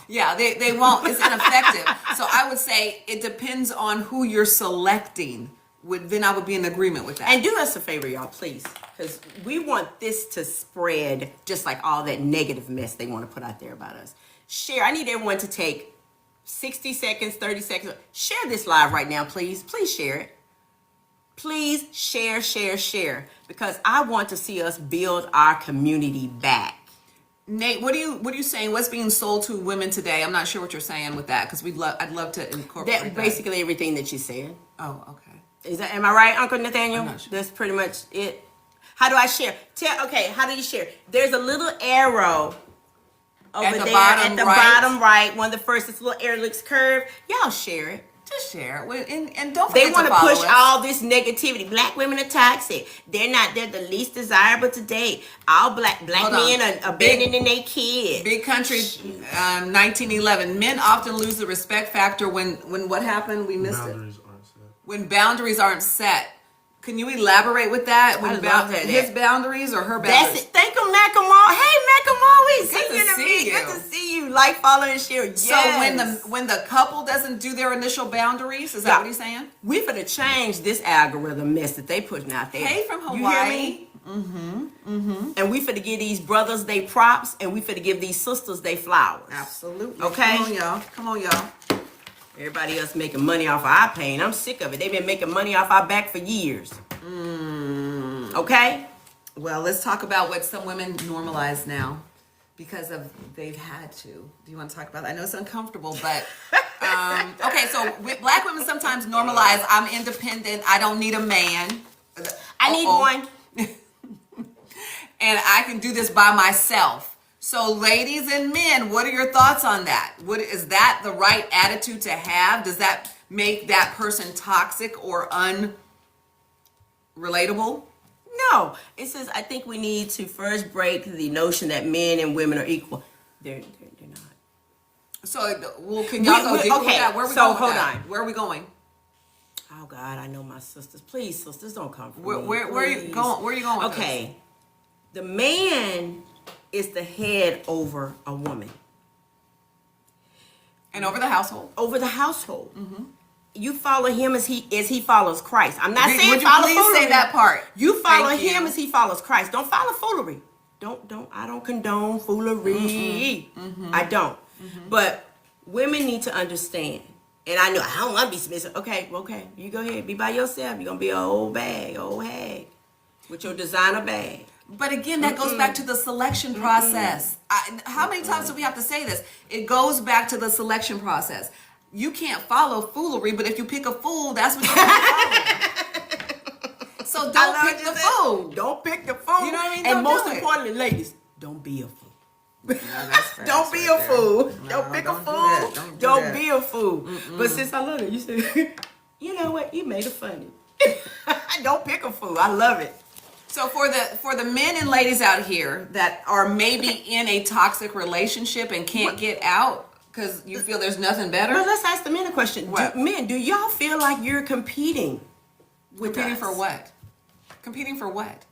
Yeah, they won't. It's ineffective. So I would say it depends on who you're selecting. Then I would be in agreement with that. And do us a favor, y'all, please, because we want this to spread just like all that negative mess they want to put out there about us. Share. I need everyone to take 60 seconds, 30 seconds. Share this live right now, please. Please share it. Please share, because I want to see us build our community back. Nate, what are you saying? What's being sold to women today? I'm not sure what you're saying with that, because I'd love to incorporate that. Basically everything that you said. Oh, okay. Am I right, Uncle Nathaniel? I'm not sure. That's pretty much it. How do I share? How do you share? There's a little arrow over at the there bottom at the right. bottom right. One of the first, this little arrow looks curved. Y'all share it. Just share it. And don't forget They want to follow push us. all this negativity. Black women are toxic. They're the least desirable today. All black men are abandoning their kids. Big country, 1911. Men often lose the respect factor when what happened? We missed it. When boundaries aren't set. Can you elaborate with that? I love that. His boundaries or her boundaries? That's it. Thank you, Macklemore. Hey, Macklemore, we see you to me. you. Good to see you. Like, follow, and share. Yes. So when the couple doesn't do their initial boundaries, is that what he's saying? We finna change this algorithm mess that they putting out there. Hey, from Hawaii. You hear me? And we finna give these brothers they props, and we finna give these sisters they flowers. Absolutely. Okay? Come on, y'all. Come on, y'all. Everybody else making money off of our pain. I'm sick of it. They've been making money off our back for years. Okay? Well, let's talk about what some women normalize now because of they've had to. Do you want to talk about that? I know it's uncomfortable, but okay. So black women sometimes normalize, I'm independent. I don't need a man. I need one. And I can do this by myself. So ladies and men, what are your thoughts on that? Is that the right attitude to have? Does that make that person toxic or unrelatable? No. It says, I think we need to first break the notion that men and women are equal. They're not. So, well, can y'all go deeper with that? Where are we so going with hold that? on. Where are we going? Oh God, I know my sisters. Please, sisters, don't come for me. Where are you going? Where are you going with Okay. The man is the head over a woman. And over the household. Over the household. You follow him as he follows Christ. I'm not saying Would you follow please foolery. say that part? You follow Thank him you. as he follows Christ. Don't follow foolery. I don't condone foolery. I don't. But women need to understand. And I know I don't want to be submissive. Okay, you go ahead. Be by yourself. You're gonna be an old hag with your designer bag. But again, that goes back to the selection process. How many times do we have to say this? It goes back to the selection process. You can't follow foolery, but if you pick a fool, that's what you're going to follow. So don't pick the fool. Don't pick the fool. You know what I mean? And Don't most do it. importantly, ladies, don't be a fool. That's Don't be a fool. Don't pick a don't do fool. that. Don't do that. Be a fool. But since I love it, you said, you know what? You made it funny. Don't pick a fool. I love it. So for the men and ladies out here that are maybe in a toxic relationship and can't get out because you feel there's nothing better. Well, let's ask the men a question. What? Do y'all feel like you're competing with Competing us? for what? Competing for what?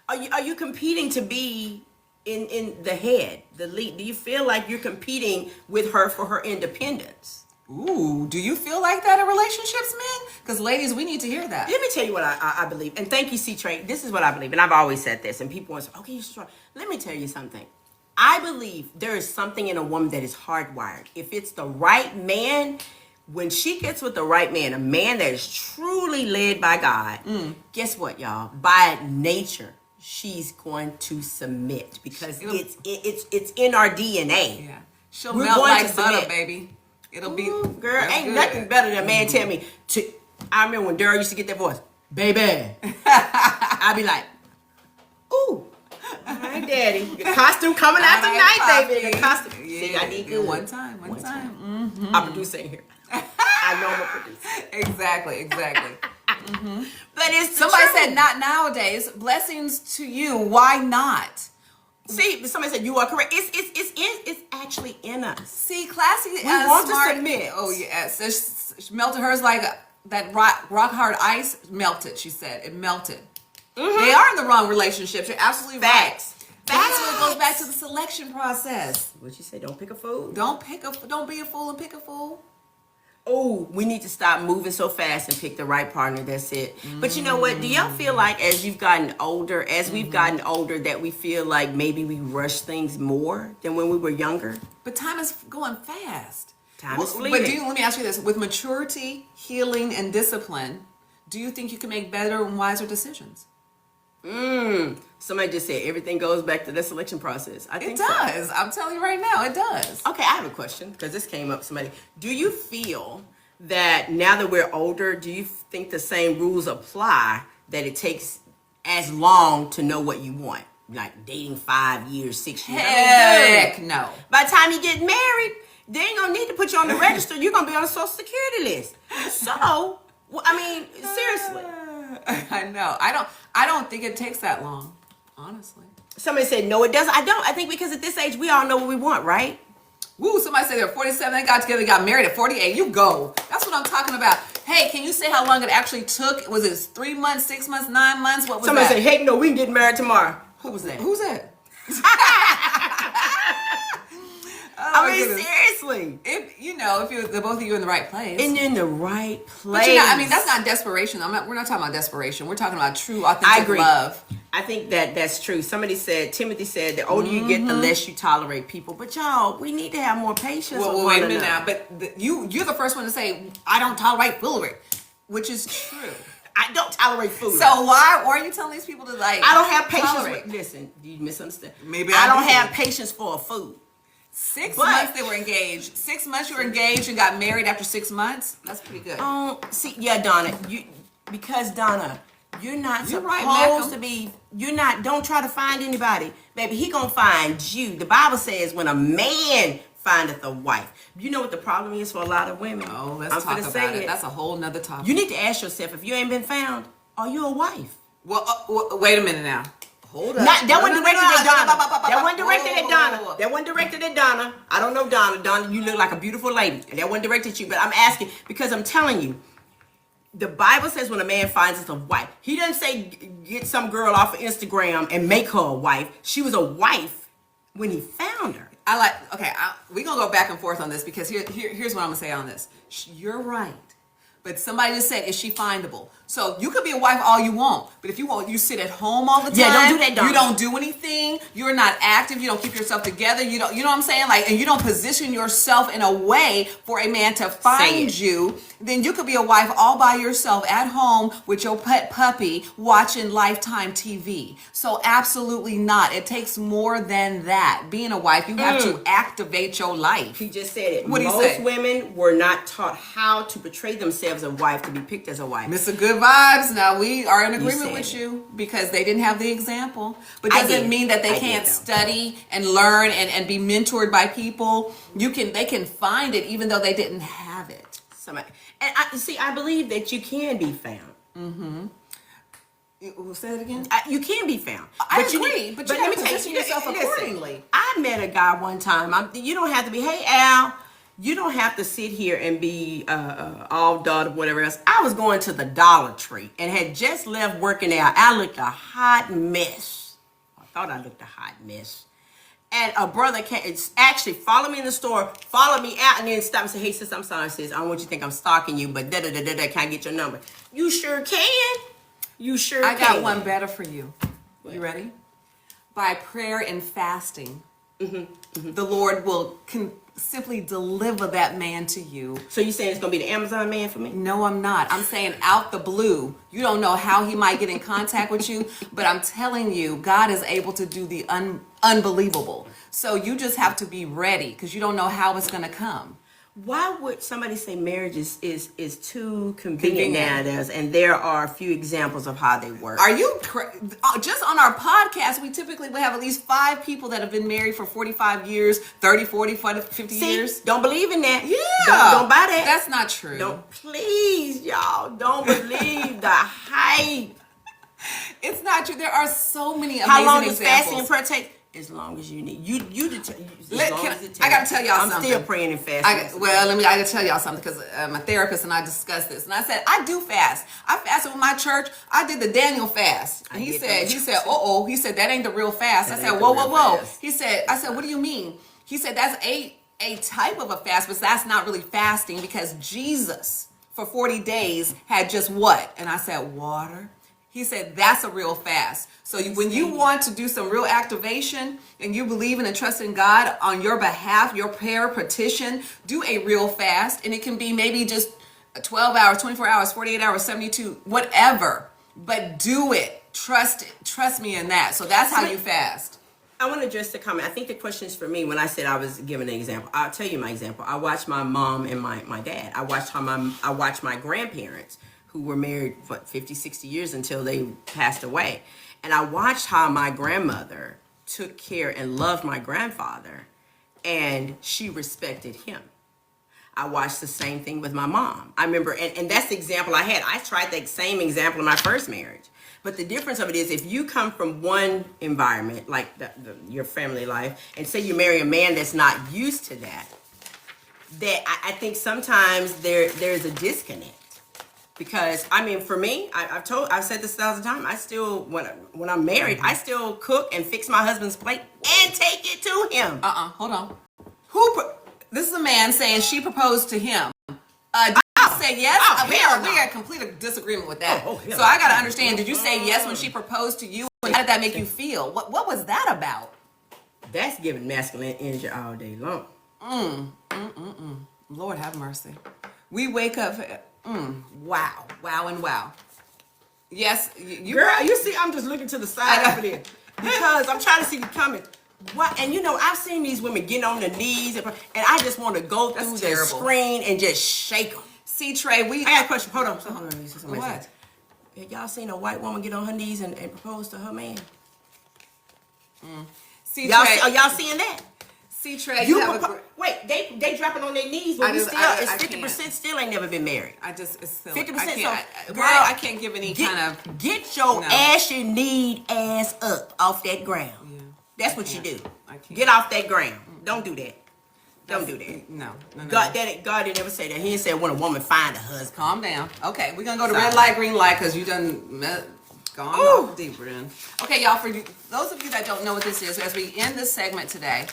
Are you competing to be in the head, the lead? Do you feel like you're competing with her for her independence? Ooh, do you feel like that in relationships, men? Because ladies, we need to hear that. Let me tell you what I believe. And thank you, C-Trey. This is what I believe. And I've always said this. And people want to say, okay, you're strong. Let me tell you something. I believe there is something in a woman that is hardwired. If it's the right man, when she gets with the right man, a man that is truly led by God, guess what, y'all? By nature, she's going to submit because it's in our DNA. Yeah, she'll We're melt going like to butter, submit. baby. It'll be Girl, real ain't good. nothing better than a man tell me I remember when Daryl used to get that voice, baby. I'd be like, ooh, all right, daddy. The costume coming out All right, tonight, baby. Poppy. The costume. Yeah, See, I did good. One time. I'm producing here. I know I'm a producer. Exactly. But it's the Somebody truth. said not nowadays. Blessings to you. Why not? See, somebody said you are correct. It's actually in us. See, classy. We want to smart. submit. Oh yes, she melted hers like that rock hard ice melted. She said it melted. They are in the wrong relationships. You're absolutely Facts. right. That's what it goes back to the selection process. What you say? Don't pick a fool. Don't be a fool and pick a fool. Oh, we need to stop moving so fast and pick the right partner. That's it. But you know what? Do y'all feel like as we've gotten older, that we feel like maybe we rush things more than when we were younger? But time is going fast. Time is But fleeting. let me ask you this: with maturity, healing, and discipline, do you think you can make better and wiser decisions? Somebody just said everything goes back to the selection process. I think It so. does. I'm telling you right now, it does. Okay, I have a question because this came up. Somebody, do you feel that now that we're older, do you think the same rules apply that it takes as long to know what you want? Like dating 5 years, 6 years. Heck no. By the time you get married, they ain't gonna need to put you on the register. You're gonna be on a Social Security list. So, I mean, seriously. I know. I don't think it takes that long, honestly. Somebody said no, it doesn't. I don't. I think because at this age we all know what we want, right? Woo, somebody said they're 47, they got together, got married at 48. You go. That's what I'm talking about. Hey, can you say how long it actually took? Was it 3 months, 6 months, 9 months? What was Somebody that? said, heck no, we can get married tomorrow. Who was that? Who's that? I mean, seriously. If the both of you in the right place. And you're in the right place. But I mean, that's not desperation. We're not talking about desperation. We're talking about true, authentic love. I think that's true. Timothy said, the older you get, the less you tolerate people. But y'all, we need to have more patience. Well, wait a minute now. But you're the first one to say, I don't tolerate foolery, which is true. I don't tolerate foolery. So why are you telling these people to I don't have patience. Listen, you misunderstand. Maybe I don't have patience for a food. 6 months they were engaged. 6 months you were engaged and got married after 6 months. That's pretty good. Donna, Donna, you're not supposed to be. Don't try to find anybody, baby. He gonna find you. The Bible says when a man findeth a wife. You know what the problem is for a lot of women? Oh, let's talk about it. That's a whole nother topic. You need to ask yourself, if you ain't been found, are you a wife? Well, wait a minute now. Hold up. That wasn't directed at Donna. That wasn't directed at Donna. That wasn't directed at Donna. I don't know Donna. Donna, you look like a beautiful lady. And that wasn't directed at you. But I'm asking because I'm telling you, the Bible says when a man finds us a wife, he doesn't say get some girl off of Instagram and make her a wife. She was a wife when he found her. We're going to go back and forth on this because here's what I'm going to say on this. You're right. But somebody just said, is she findable? So you could be a wife all you want, but if you sit at home all the time. Yeah, don't do that, Donna. You don't do anything. You're not active. You don't keep yourself together. You know what I'm saying? And you don't position yourself in a way for a man to find you. Then you could be a wife all by yourself at home with your pet puppy watching Lifetime TV. So absolutely not. It takes more than that. Being a wife, you have to activate your life. He just said it. What do you say? Most women were not taught how to portray themselves as a wife, to be picked as a wife. Mr. Good Vibes. Now we are in agreement with you because they didn't have the example. But doesn't mean that they can't study and learn and be mentored by people. They can find it even though they didn't have it. I believe that you can be found. Mm-hmm. We'll say it again. You can be found. I agree, but you have to position yourself accordingly. I met a guy one time. You don't have to be, hey, Al, you don't have to sit here and be all dull or whatever else. I was going to the Dollar Tree and had just left working there. I looked a hot mess. I thought I looked a hot mess. And a brother actually followed me in the store, followed me out, and then stopped and said, hey, sis, I'm sorry, sis. I don't want you to think I'm stalking you, but da-da-da-da-da, can I get your number? You sure can. You sure can. I got one better for you. You ready? By prayer and fasting, the Lord will simply deliver that man to you. So you saying it's going to be the Amazon man for me? No, I'm not. I'm saying out the blue. You don't know how he might get in contact with you, but I'm telling you, God is able to do the unbelievable. So you just have to be ready because you don't know how it's going to come. Why would somebody say marriage is too convenient nowadays? And there are a few examples of how they work. Are you just on our podcast? We typically would have at least 5 people that have been married for 45 years, 30, 40, 50 years. Don't believe in that. Yeah, don't buy that. That's not true. Please, y'all, don't believe the hype. It's not true. There are so many amazing How long does examples. fasting and prayer take? As long as you need. I gotta tell y'all something. I'm still praying and fasting. I gotta tell y'all something because my therapist and I discussed this, and I said I do fast. I fasted with my church. I did the Daniel fast, and he said, he said that ain't the real fast. I said, whoa. I said, what do you mean? He said that's a type of a fast, but that's not really fasting because Jesus for 40 days had just what? And I said water. He said that's a real fast. So when you want to do some real activation and you believe in and trust in God on your behalf, your prayer petition, do a real fast. And it can be maybe just 12 hours, 24 hours, 48 hours, 72, whatever. But do it. Trust me in that. So that's how you fast. I want to address the comment. I think the question is for me when I said I was giving an example. I'll tell you my example. I watched my mom and my dad. I watched my grandparents who were married for 50, 60 years until they passed away. And I watched how my grandmother took care and loved my grandfather, and she respected him. I watched the same thing with my mom. I remember, and that's the example I had. I tried that same example in my first marriage. But the difference of it is if you come from one environment, like your family life, and say you marry a man that's not used to that I think sometimes there's a disconnect. Because for me, I've said this 1,000 times. I still, when I'm married, I still cook and fix my husband's plate and take it to him. Hold on. This is a man saying she proposed to him. Jesus say yes? Oh, we hell are no. we are in complete disagreement with that. Oh, hell so I got to no. understand. Did you say yes when she proposed to you? How did that make you feel? What was that about? That's giving masculine energy all day long. Lord have mercy. We wake up. Wow, and wow. Yes, you Girl, you see, I'm just looking to the side of it because I'm trying to see you coming. What? And I've seen these women getting on their knees, and I just want to go through the terrible. screen and just shake them. See, Trey, I got a question. Hold on. What? Have y'all seen a white woman get on her knees and propose to her man? See, Y'all, Trey, y'all seeing that? see, Trey, you have a. Wait, they dropping on their knees, but it's 50% still ain't never been married. It's still 50%. Girl, I can't give any kind of. Get your ashy kneed ass up off that ground. Yeah, That's what you do. I can't. Get off that ground. Don't do that. Don't do that. No. God didn't ever say that. He didn't say when a woman find a husband. Calm down. Okay, we're gonna go to Sorry. red light, green light, because you done gone off deeper in. Okay, y'all, for those of you that don't know what this is, as we end this segment today,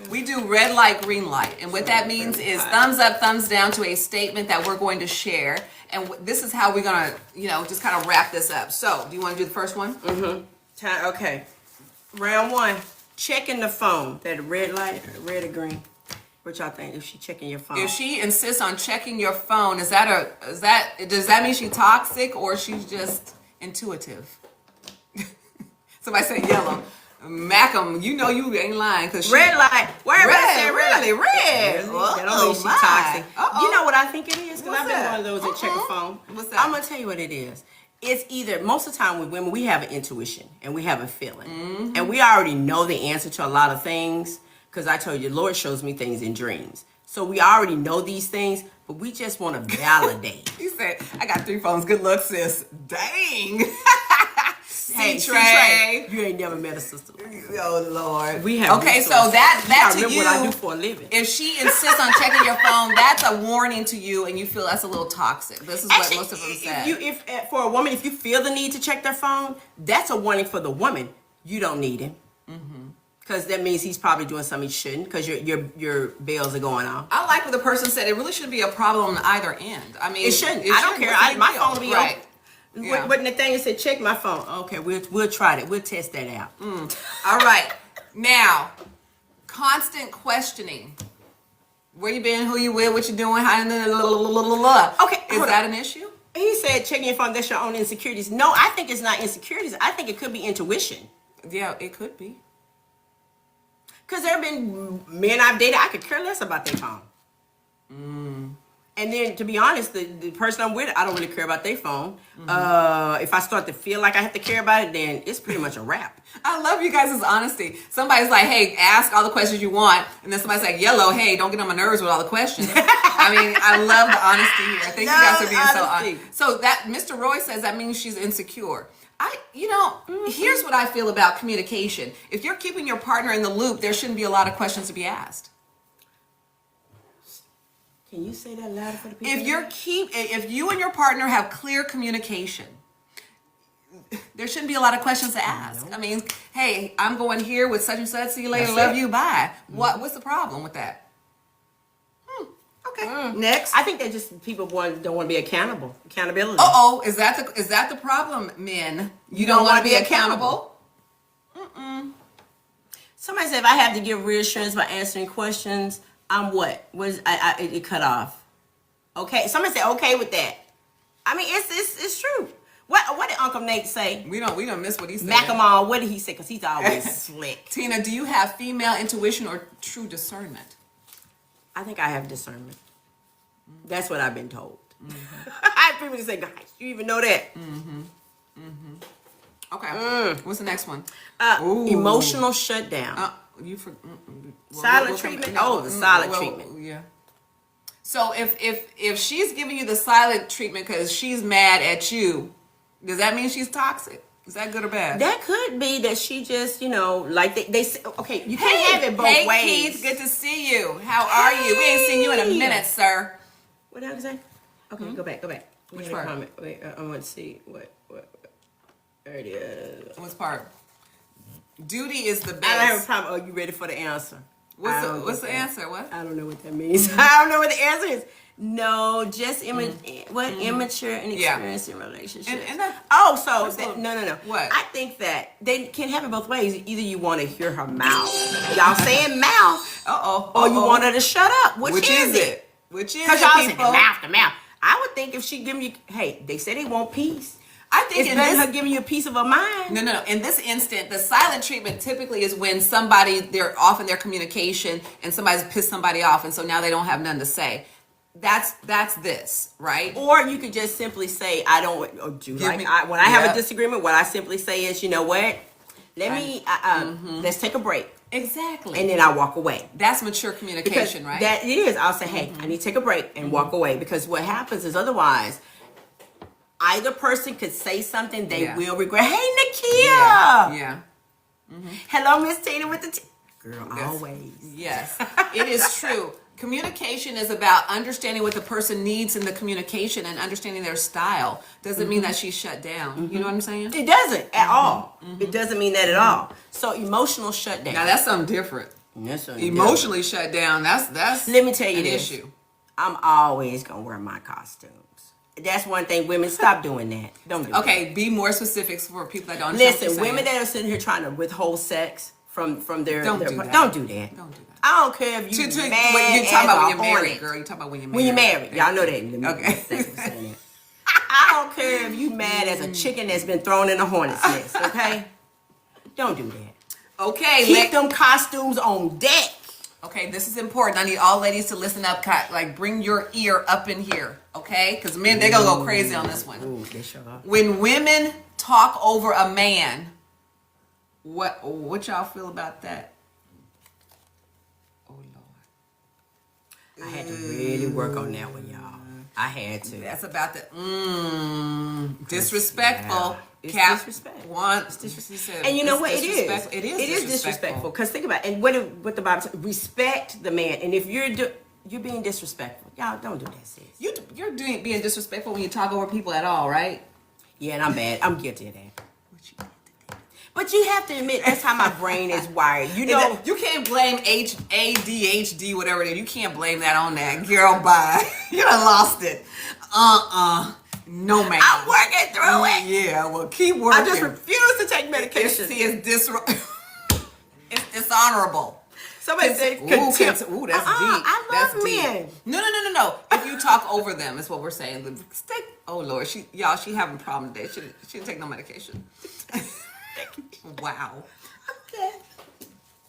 we do red light, green light. And what that means is thumbs up, thumbs down to a statement that we're going to share. And this is how we're gonna, just kind of wrap this up. So, do you want to do the first one? Mm-hmm. Okay. Round one. Checking the phone. That red light, red or green? What y'all think? If she checking your phone? If she insists on checking your phone, does that mean she's toxic or she's just intuitive? Somebody say yellow. Macam, you ain't lying because red light. Why everybody say really, red. That don't Oh, mean she my. toxic. Uh-oh. You know what I think it is? Because What's I've been that? one of those that check a phone. What's that? I'm gonna tell you what it is. It's either most of the time with women we have an intuition and we have a feeling, and we already know the answer to a lot of things. Because I told you, the Lord shows me things in dreams. So we already know these things, but we just want to validate. He said, I got 3 phones. Good luck, sis. Dang. Hey, Trey. you ain't never met a sister. Oh, Lord. We have okay, resources. so that to remember you, what I do for a living. if she insists on checking your phone, that's a warning to you and you feel that's a little toxic. This is Actually, what most of them said. If for a woman, if you feel the need to check their phone, that's a warning for the woman. You don't need him. Because that means he's probably doing something he shouldn't because your bills are going off. I like what the person said. It really shouldn't be a problem on either end. I mean, It shouldn't. I don't care. My phone will be right. open. Yeah. But Nathaniel said, check my phone. Okay, we'll try that. We'll test that out. All right. Now, constant questioning. Where you been? Who you with? What you doing? How? Okay, Is hold that on. an issue? He said, checking your phone, that's your own insecurities. No, I think it's not insecurities. I think it could be intuition. Yeah, it could be. Because there have been men I've dated, I could care less about their phone. And then, to be honest, the person I'm with, I don't really care about their phone. If I start to feel like I have to care about it, then it's pretty much a wrap. I love you guys' honesty. Somebody's like, hey, ask all the questions you want. And then somebody's like, yellow, hey, don't get on my nerves with all the questions. I mean, I love the honesty here. Thank you guys for being so honest. So that Mr. Roy says that means she's insecure. Here's what I feel about communication. If you're keeping your partner in the loop, there shouldn't be a lot of questions to be asked. Can you say that louder for the people? If you and your partner have clear communication, there shouldn't be a lot of questions to ask. I mean, hey, I'm going here with such and such. See you later. That's Love it. you. Bye. What's the problem with that? Okay. Next. I think that just people don't want to be accountable. Accountability. Is that the problem, men? You don't want to be accountable? Somebody said if I have to give reassurance by answering questions, I'm what? It cut off. Okay. Somebody said okay with that. I mean, it's true. What did Uncle Nate say? We don't miss what he said. Macklemore, what did he say? Because he's always slick. Tina, do you have female intuition or true discernment? I think I have discernment. That's what I've been told. I have people that say, "Gosh, you even know that?" Okay. What's the next one? Emotional shutdown. Silent treatment? The silent treatment. Yeah. So if she's giving you the silent treatment because she's mad at you, does that mean she's toxic? Is that good or bad? That could be that she just, like they say, okay, you can't have it both hey, ways. Keith, good to see you. How are you? We ain't seen you in a minute, sir. What did I say? Okay, go back. Which part? Comment. Wait, I want to see what. There it is. What's part? Duty is the best. I don't have a problem. Oh, you ready for the answer? What's the answer? What? I don't know what that means. I don't know what the answer is. No, just immature and experience in relationships. And that, no. What? I think that they can have it both ways. Either you want to hear her mouth, y'all saying mouth, or you want her to shut up. Which is it? Which is it? Because y'all saying people? the mouth. I would think if she give you, hey, they say they want peace. I think it's better her giving you a piece of her mind. No. In this instant, the silent treatment typically is when they're off in their communication and somebody's pissed somebody off, and so now they don't have nothing to say. That's this, right? Or you could just simply say, I don't, or do like, when I have a disagreement, what I simply say is, you know what? Let's take a break. Exactly. And then I walk away. That's mature communication, right? That it is. I'll say, hey, I need to take a break and walk away, because what happens is otherwise, either person could say something they will regret. Hey, Nakia. Yeah. Hello, Miss Tina with the girl. Always. Yes, it is true. Communication is about understanding what the person needs in the communication and understanding their style. Doesn't mean that she's shut down. You know what I'm saying? It doesn't at all. It doesn't mean that at all. So emotional shutdown. Now that's something different. That's something Emotionally shut down. That's Let me tell you an this. issue. I'm always gonna wear my costumes. That's one thing. Women, stop doing that. Don't do that. Okay, be more specific for people that don't understand. Listen, women that are sitting here trying to withhold sex from their Don't do partner, that. don't do that. Don't do that. I don't care if you mad You're talking about when you're as a married, hornet. girl. You're talking about when you're married. When you're married, y'all know that. Okay. I don't care if you mad as a chicken that's been thrown in a hornet's nest. Okay, don't do that. Okay, Keep them costumes on deck. Okay, this is important. I need all ladies to listen up. Like, bring your ear up in here, okay? Because men, they're gonna go crazy on this one. Ooh, they sure are. When women talk over a man, what y'all feel about that? Oh Lord, I had to really work on that one, y'all. I had to. that's about the disrespectful. Yeah. It's Cap disrespect. Wants And you know what? It is. It is. It is disrespectful. Because think about it. And what the Bible says, respect the man. And if you're being disrespectful, y'all don't do that, sis. You're being disrespectful when you talk over people at all, right? Yeah, and I'm bad. I'm guilty of that. But you have to admit that's how my brain is wired. You know, you can't blame ADHD, whatever it is. You can't blame that on that girl. Bye. You done lost it. No, man. I'm working through it. Yeah, well, keep working. I just refuse to take medication. It's dishonorable. Somebody said contempt. Ooh, that's deep. I love That's deep. men. No. If you talk over them, is what we're saying. Oh Lord, she having a problem today. She didn't take no medication. Wow. Okay.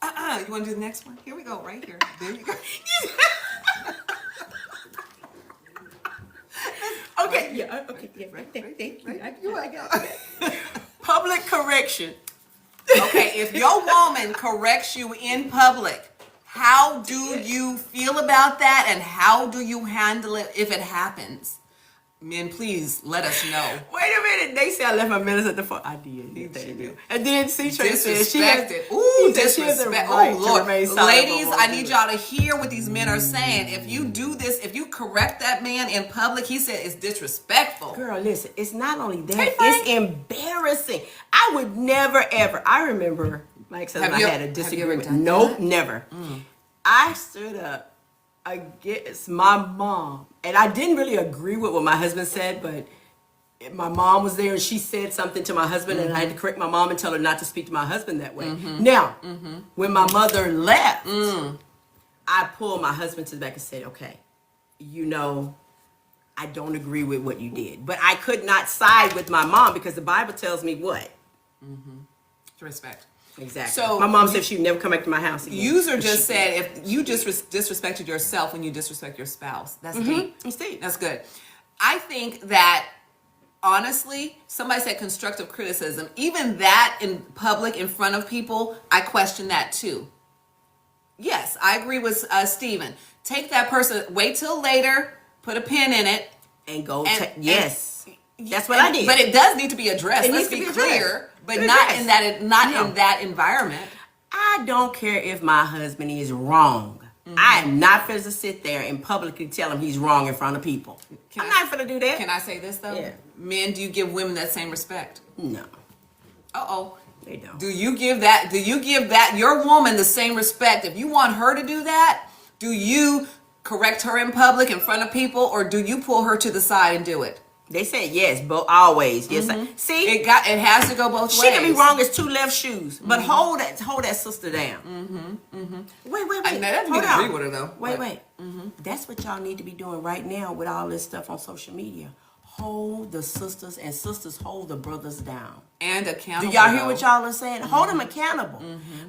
You want to do the next one? Here we go. Right here. There you go. Okay. Yeah. Okay. Yeah. Right there. Thank you. Okay. Public correction. Okay, if your woman corrects you in public, how do you feel about that, and how do you handle it if it happens? Men, please let us know. Wait a minute. They say I left my minutes at the phone. I did. And then C-Trace said she has Disrespected. Ooh, disrespect. Oh, Lord. Ladies, I need y'all to hear what these men are saying. If you do this, if you correct that man in public, he said it's disrespectful. Girl, listen, it's not only that, it's embarrassing. I would never, ever. I remember, like, so I had a disagreement. Nope, never. I stood up against my mom, and I didn't really agree with what my husband said, but my mom was there and she said something to my husband, and I had to correct my mom and tell her not to speak to my husband that way. Now, when my mother left, I pulled my husband to the back and said, okay, you know, I don't agree with what you did, but I could not side with my mom because the Bible tells me what? Respect. Exactly. So my mom said she'd never come back to my house again. User just said if you just disrespected yourself when you disrespect your spouse. That's deep. It's deep. That's good. I think that, honestly, somebody said constructive criticism. Even that in public, in front of people, I question that too. Yes, I agree with Stephen. Take that person, wait till later, put a pin in it, and go. Yes, that's what I did. But it does need to be addressed. It Let's needs be to be clear. addressed. But not in that environment. I don't care if my husband is wrong. I am not going to sit there and publicly tell him he's wrong in front of people. I'm not going to do that. Can I say this though? Yeah. Men, do you give women that same respect? No. They don't. Do you give that your woman the same respect? If you want her to do that, do you correct her in public in front of people, or do you pull her to the side and do it? They said yes, but always yes. See, It has to go both ways. she can be wrong as two left shoes, but hold that sister down. Wait. I didn't agree with her though. Wait. That's what y'all need to be doing right now with all this stuff on social media. Hold the sisters, and sisters hold the brothers down. And accountable. Do y'all hear what y'all are saying? Hold them accountable.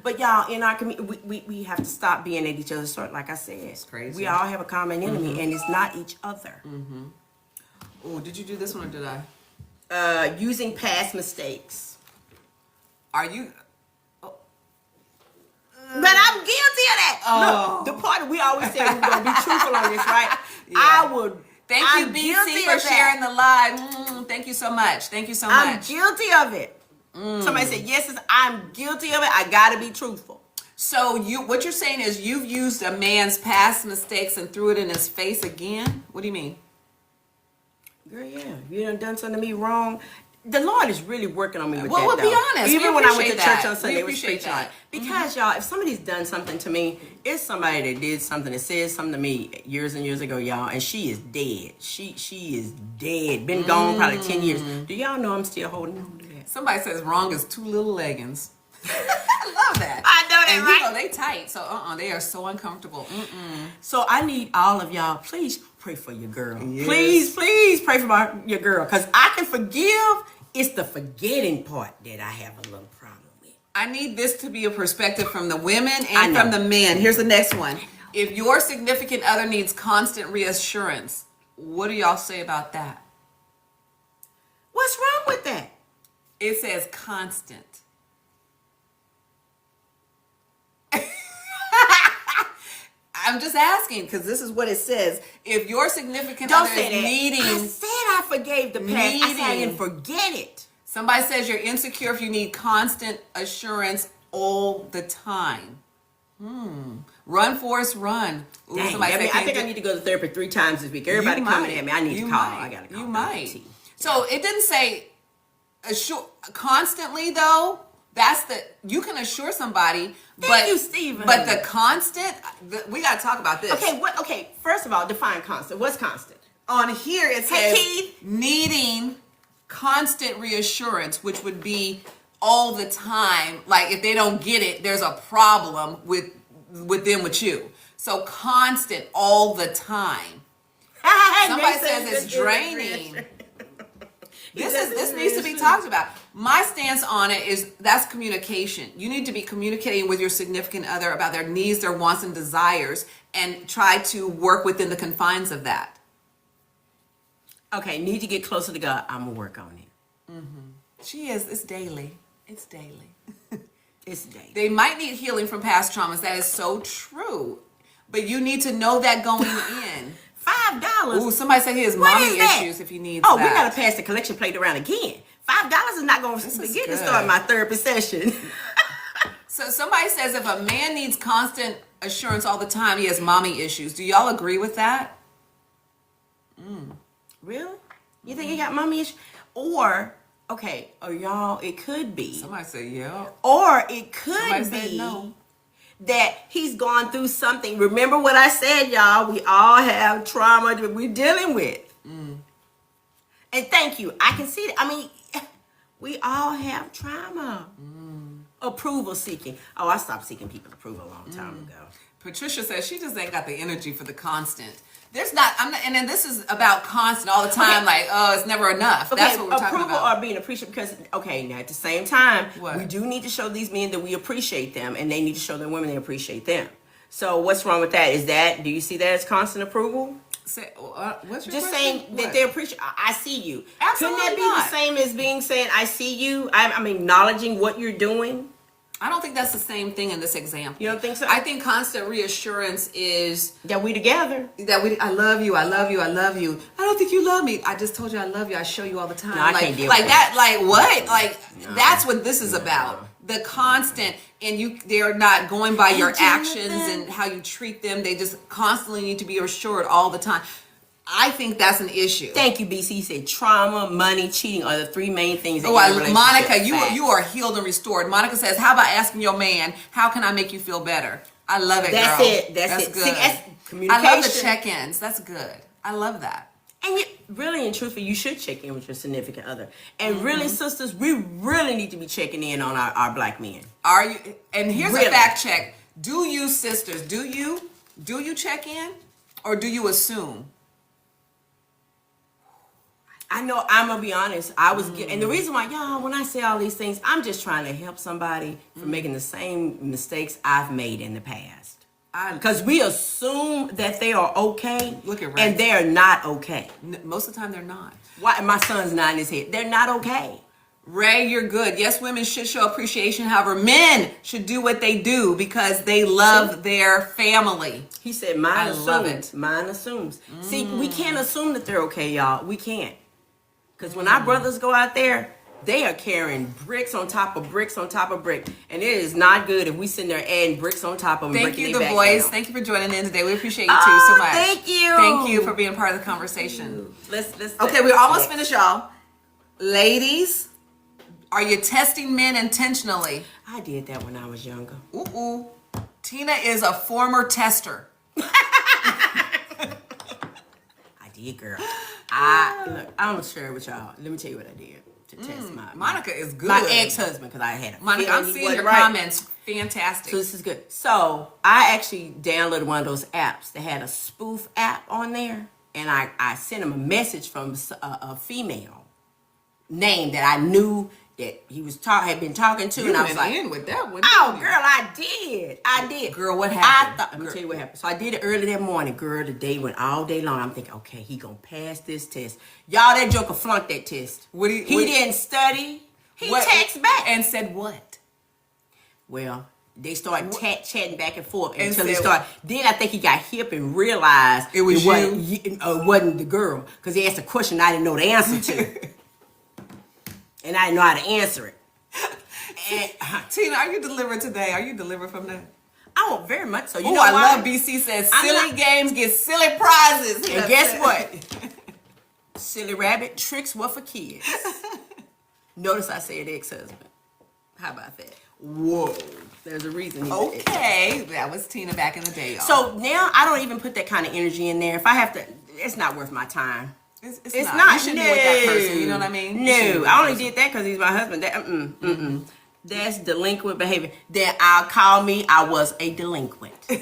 But y'all, in our community, we have to stop being at each other's throat. Like I said, it's crazy. We all have a common enemy, and it's not each other. Oh, did you do this one or did I? Using past mistakes. Are you? But I'm guilty of that. Oh. Look, the part that we always say we're going to be truthful on this, right? Yeah. I would. Thank you, I'm BC, guilty for of that. sharing the live. Thank you so much. Thank you so much. I'm guilty of it. Somebody said, yes, I'm guilty of it. I got to be truthful. So what you're saying is you've used a man's past mistakes and threw it in his face again? What do you mean? Girl, yeah. You done something to me wrong. The Lord is really working on me with Well, that, we'll though. be honest. Even We when I went to appreciate church that. on Sunday, We it was appreciate preaching on it. that. Because, y'all, if somebody's done something to me, it's somebody that did something, that said something to me years and years ago, y'all, and she is dead. She is dead. Been gone probably 10 years. Do y'all know I'm still holding on to that? Somebody says wrong is two little leggings. I love that. I know that, and right? You know, they tight, so they are so uncomfortable. So I need all of y'all, please pray for your girl. Yes. Please pray for your girl. Because I can forgive. It's the forgetting part that I have a little problem with. I need this to be a perspective from the women I and know. from the men. Here's the next one. If your significant other needs constant reassurance, what do y'all say about that? What's wrong with that? It says constant. I'm just asking because this is what it says. If your significant Don't other say is that. needing, I said I forgave the past. I said I didn't forget it. somebody says you're insecure if you need constant assurance all the time. Run, Forrest, run. Ooh, Dang, somebody said I can't think I do- need to go to therapy 3 times this week. Everybody You coming might. at me. I need You to call. might. I got to call. You Dr. might. T. So it didn't say assure constantly though. That's the you can assure somebody, Thank you, Stephen. But the constant, we got to talk about this. Okay, what? Okay, first of all, define constant. What's constant? On here it Hey, says Keith. needing constant reassurance, which would be all the time. Like if they don't get it, there's a problem with them with you. So constant all the time. Somebody says it's draining. This needs to be talked about. My stance on it is that's communication. You need to be communicating with your significant other about their needs, their wants, and desires, and try to work within the confines of that. Okay, need to get closer to God. I'm gonna work on it. She is. It's daily. It's daily. It's daily. They might need healing from past traumas. That is so true. But you need to know that going in. $5. Ooh, somebody said he has What mommy is that? issues if he needs Oh, that. we gotta pass the collection plate around again. $5 is not gonna is begin to good. start my therapy session. So somebody says if a man needs constant assurance all the time, he has mommy issues. Do y'all agree with that? Really? You think he got mommy issues? Or, okay, or y'all, it could be. Somebody said yeah. Or it Somebody could said be no. that he's gone through something. Remember what I said, y'all. We all have trauma that we're dealing with. And thank you. I can see that. I mean, we all have trauma. Approval seeking. Oh, I stopped seeking people's approval a long time ago. Patricia says she just ain't got the energy for the constant. There's not, and then this is about constant all the time, Okay. like, oh, it's never enough. Okay, That's what we're talking approval about. or being appreciative, because, okay, now at the same time, What? we do need to show these men that we appreciate them, and they need to show their women they appreciate them. So what's wrong with that? Do you see that as constant approval? Say, what's your Just question? saying that What? they appreciate, I see you. Absolutely Couldn't that be not. the same as being saying, I see you? I'm acknowledging what you're doing. I don't think that's the same thing in this example. You don't think so? I think constant reassurance is That we together. that I love you, I love you, I love you. I don't think you love me. I just told you I love you. I show you all the time. No, I like can't deal like with that. Like what? Like that's what this is about. The constant, and they're not going by your actions and how you treat them. They just constantly need to be assured all the time. I think that's an issue. Thank you, BC. He said trauma, money, cheating are the 3 main things that Monica, Facts. you are healed and restored. Monica says, how about asking your man, how can I make you feel better? I love it, That's girl. it. That's it. Good. See, that's I communication. love the check-ins. That's good. I love that. And you, really and truthfully, you should check in with your significant other. And really, sisters, we really need to be checking in on our black men. Are you? And here's Really? a fact check. Do you, sisters, do you check in? Or do you assume? I know, I'm going to be honest. And the reason why, y'all, when I say all these things, I'm just trying to help somebody from making the same mistakes I've made in the past. Because we assume that they are okay. Look at Ray. And they're not okay. Most of the time, they're not. Why? My son's nodding his head. They're not okay. Ray, you're good. Yes, women should show appreciation. However, men should do what they do because they love their family. He said, mine I love assumes. it. Mine assumes. See, we can't assume that they're okay, y'all. We can't. Because when our brothers go out there, they are carrying bricks on top of bricks on top of brick. And it is not good if we sitting there adding bricks on top of them. Thank you, breaking The their back Voice. down. Thank you for joining in today. We appreciate you too so much. Thank you. Thank you for being part of the conversation. Let's Okay, we're almost finished, y'all. Ladies, are you testing men intentionally? I did that when I was younger. Ooh. Tina is a former tester. I did, girl. Look, I'm gonna share it with y'all. Let me tell you what I did to test Monica is good. my ex-husband, because I had a Monica, feeling I'm he seeing wasn't your right. comments. Fantastic. So this is good. So I actually downloaded one of those apps that had a spoof app on there, and I sent him a message from a female name that I knew that he was had been talking to, You and I was went like, in with that one. "Oh, didn't you? girl, I did. Girl, what happened? Let me tell you what happened. So I did it early that morning, girl. The day went all day long. I'm thinking, okay, he gonna pass this test. Y'all, that joker flunked that test. He didn't study. He texted back and said what? Well, they started chatting back and forth And until they said started. Then I think he got hip and realized It was wasn't the girl, because he asked a question I didn't know the answer to, and I didn't know how to answer it. And, Tina, are you delivered today? Are you delivered from that? oh, very much so. You Oh, know I why? love BC says I'm silly not- games get silly prizes. And guess what? Silly rabbit, tricks were for kids. Notice I said ex-husband. How about that? Whoa. There's a reason. He said ex-husband. Okay, that was Tina back in the day, y'all. So now I don't even put that kind of energy in there. If I have to, it's not worth my time. it's It's not. not. You shouldn't be with that person. You know what I mean? You shouldn't be No, with I that only person. did that because he's my husband. That's delinquent behavior. Then I'll call me. I was a delinquent. Go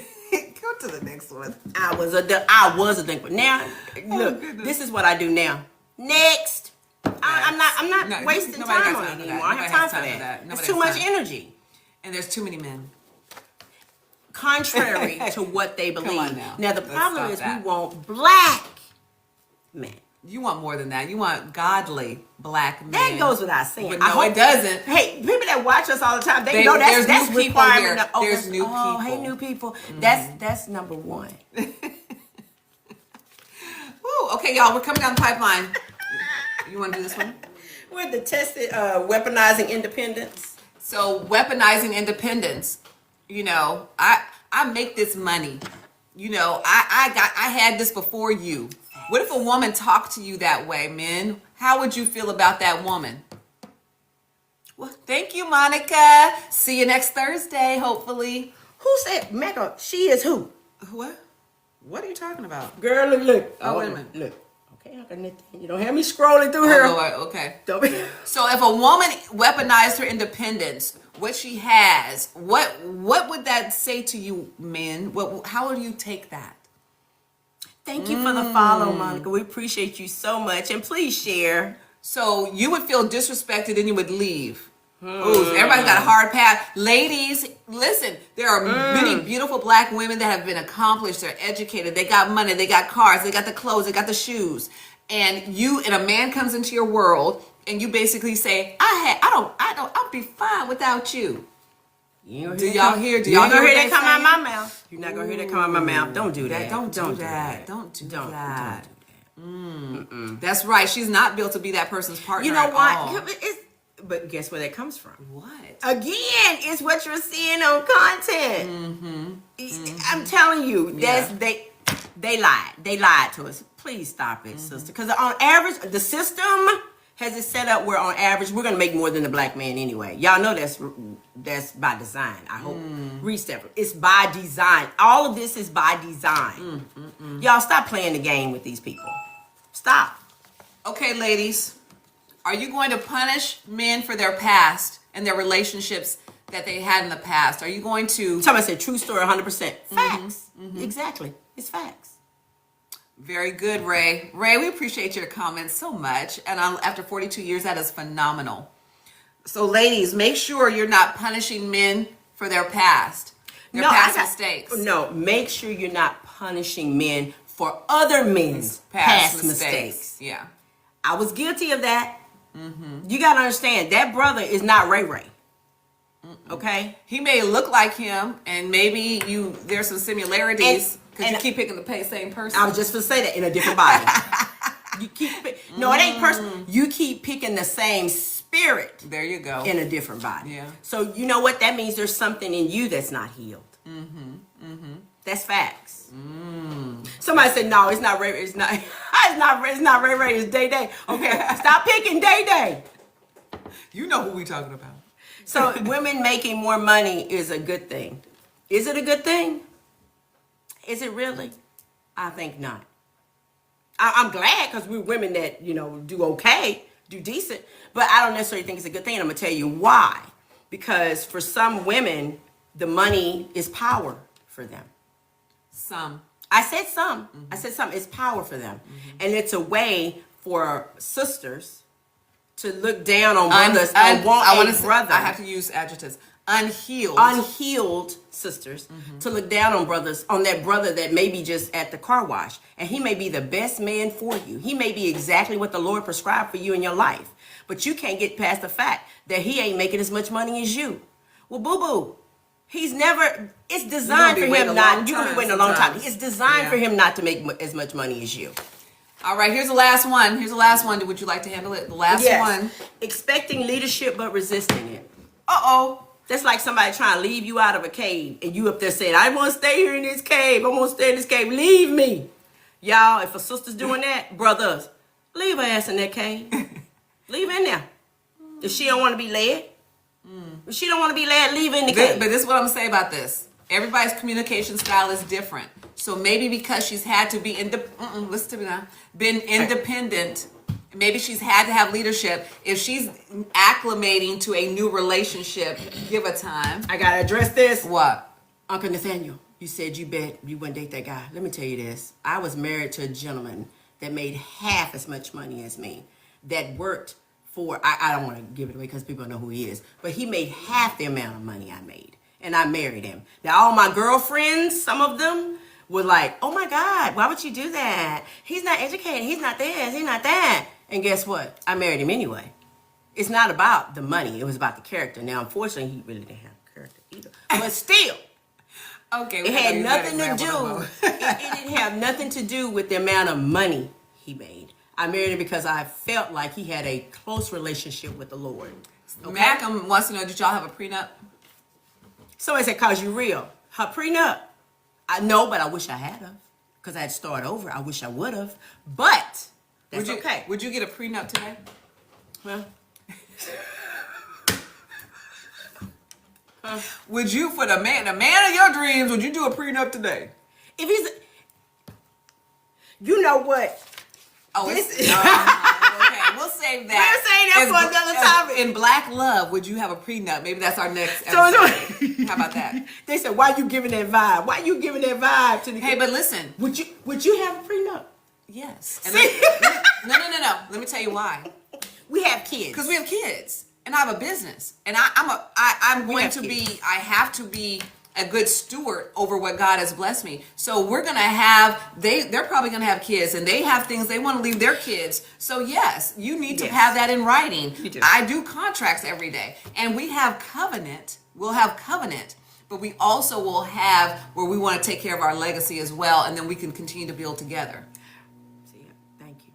to the next one. I was a delinquent. Now, look, this is what I do now. Next. I'm not No, wasting nobody time got on time it for anymore. that. I don't Nobody have has time for time for that. that. It's Nobody too has much time. energy. And there's too many men. Contrary to what they believe. on now. The Let's problem stop is that. we want black men. You want more than that. You want godly black men. That goes without saying. But I no, hope it doesn't. Hey, people that watch us all the time, they There's know that's new people requirement. here. There's that's- new Oh, hey, people. new people. Mm-hmm. That's number one. Woo, okay, y'all, we're coming down the pipeline. You want to do this one? With the tested weaponizing independence. So weaponizing independence. You know, I make this money. You know, I had this before you. What if a woman talked to you that way, men? How would you feel about that woman? Well, thank you, Monica. See you next Thursday, hopefully. Who said, Mecca, she is who? What? What are you talking about? Girl, look. Oh, wait a minute. Look. Okay, Uncle Nathan, you don't have me scrolling through here. Oh, Lord, okay. Don't be. So if a woman weaponized her independence, what she has, what would that say to you, men? How would you take that? Thank you for the follow, Monica. We appreciate you so much. And please share. So you would feel disrespected and you would leave. Ooh, everybody's got a hard path. Ladies, listen, there are many beautiful black women that have been accomplished, they're educated, they got money, they got cars, they got the clothes, they got the shoes. And a man comes into your world and you basically say, I'll be fine without you. Do y'all hear that come out my mouth? You're not gonna hear that come out my mouth. Don't do that. Don't do that. Don't do Don't that. do that. That's right. She's not built to be that person's partner. You know at what? all. But guess where that comes from? What? Again, it's what you're seeing on content. I'm telling you, they lied. They lied to us. Please stop it, sister. Because on average, the system has it set up where on average we're gonna make more than the black man anyway. Y'all know that's by design. I hope. Read Stephen. It's by design. All of this is by design. Y'all stop playing the game with these people. Stop. Okay, ladies, are you going to punish men for their past and their relationships that they had in the past? Are you going to? Somebody said true story, 100%. Facts. Exactly. It's facts. Very good, Ray. Ray, we appreciate your comments so much. And after 42 years, that is phenomenal. So, ladies, make sure you're not punishing men for their past, mistakes. No, make sure you're not punishing men for other men's past mistakes. Yeah. I was guilty of that. You got to understand, that brother is not Ray Ray. Okay? He may look like him, and maybe there's some similarities. Because you keep picking the same person. I was just going to say that in a different body. No, it ain't personal. You keep picking the same spirit. There you go. In a different body. Yeah. So you know what? That means there's something in you that's not healed. That's facts. Somebody said, no, it's not Ray. It's not Ray Ray. It's Day Day. Okay, stop picking Day Day. You know who we talking about. So women making more money is a good thing. Is it a good thing? Is it really? I think not. I'm glad because we're women that, do okay, do decent, but I don't necessarily think it's a good thing. And I'm going to tell you why. Because for some women, the money is power for them. Some. I said some. I said some. It's power for them. And it's a way for sisters to look down on brothers and want a brother. I have to use adjectives. Unhealed sisters to look down on brothers, on that brother that may be just at the car wash. And he may be the best man for you. He may be exactly what the Lord prescribed for you in your life. But you can't get past the fact that he ain't making as much money as you. Well, boo-boo. It's designed for him not, you're going to be waiting a long time. It's designed for him not to make as much money as you. All right, here's the last one. Would you like to handle it? The last one. Expecting leadership but resisting it. Uh-oh. That's like somebody trying to leave you out of a cave and you up there saying, I want to stay here in this cave. I want to stay in this cave. Leave me. Y'all, if a sister's doing that, brothers, leave her ass in that cave. Leave her in there. If she don't want to be led. If she don't want to be led, leave her in the cave. But this is what I'm going to say about this. Everybody's communication style is different. So maybe because she's had to be listen to me now, been independent, maybe she's had to have leadership. If she's acclimating to a new relationship, give her time. I gotta address this. What? Uncle Nathaniel, you said you bet you wouldn't date that guy. Let me tell you this. I was married to a gentleman that made half as much money as me, that worked for, I don't want to give it away because people know who he is, but he made half the amount of money I made, and I married him. Now, all my girlfriends, some of them, were like, oh my God, why would you do that? He's not educated. He's not this. He's not that. And guess what? I married him anyway. It's not about the money. It was about the character. Now, unfortunately, he really didn't have character either. But still, okay, it had nothing to do. It didn't have nothing to do with the amount of money he made. I married him because I felt like he had a close relationship with the Lord. Okay? Malcolm wants to know, did y'all have a prenup? Somebody said, cause you real. Her prenup? I know, but I wish I had of. Because I had to start over. I wish I would have. But that's okay. Would you get a prenup today? Well, would you, for the man of your dreams, would you do a prenup today? If he's, you know what? Oh, okay. We'll save that. We'll save that for another topic. In Black Love, would you have a prenup? Maybe that's our next episode. How about that? They said, why you giving that vibe? Why you giving that vibe to the Hey, but listen. Would you have a prenup? Yes. And no. Let me tell you why. We have kids. Because we have kids. And I have a business. And I have to be a good steward over what God has blessed me. So we're going to have, they're probably going to have kids, and they have things they want to leave their kids. So yes, you need to have that in writing. You do. I do contracts every day, and we have covenant. We'll have covenant, but we also will have where we want to take care of our legacy as well, and then we can continue to build together. See, thank you.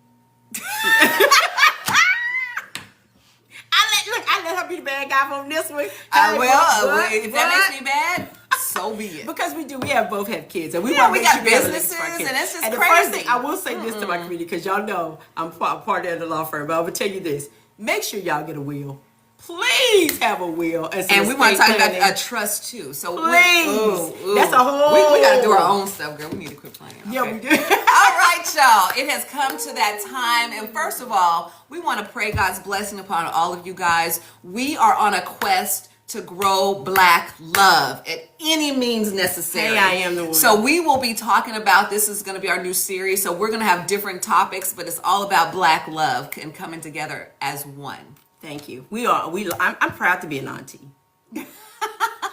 I let her be the bad guy from this one. If that makes me bad, so So be it. Because we do. We both have kids, and we Yeah, want we to got make sure we have a businesses, list for our kids. and it's just and the crazy. first thing I will say this to my community, because y'all know I'm part of the law firm, but I will tell you this: make sure y'all get a will. Please have a will, And we want to talk planning. about a trust too. So Please. That's a whole. We got to do our own stuff, girl. We need to quit playing. Okay? Yeah, we do. All right, y'all. It has come to that time. And first of all, we want to pray God's blessing upon all of you guys. We are on a quest to grow Black love at any means necessary. Hey, I am the one. So we will be talking about, this is going to be our new series. So we're going to have different topics, but it's all about Black love and coming together as one. Thank you. I'm proud to be an auntie.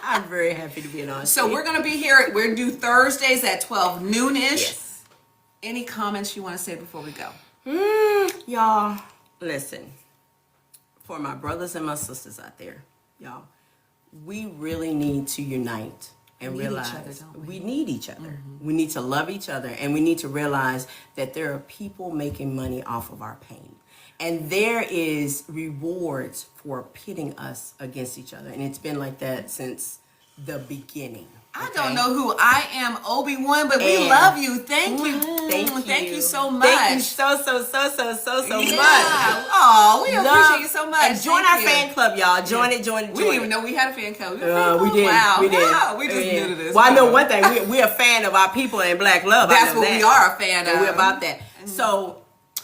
I'm very happy to be an auntie. So we're going to be here. We're going to do Thursdays at 12 noon-ish. Yes. Any comments you want to say before we go? Y'all, listen. For my brothers and my sisters out there, y'all, we really need to unite and We need each realize other, don't we? we need each other. We need to love each other, and we need to realize that there are people making money off of our pain. And there is rewards for pitting us against each other. And it's been like that since the beginning. I okay? don't know who I am, Obi-Wan, but we And- love you. Thank you. Thank you so much. Thank you so much. Oh, we appreciate you so much. And join Thank our you. fan club, y'all. Join it. We didn't even know we had a fan club. We, We did. Wow. We did. Wow. We just new to this. Well, I know one thing. We're a fan of our people and Black love. That's what we are a fan of. And we're about that. So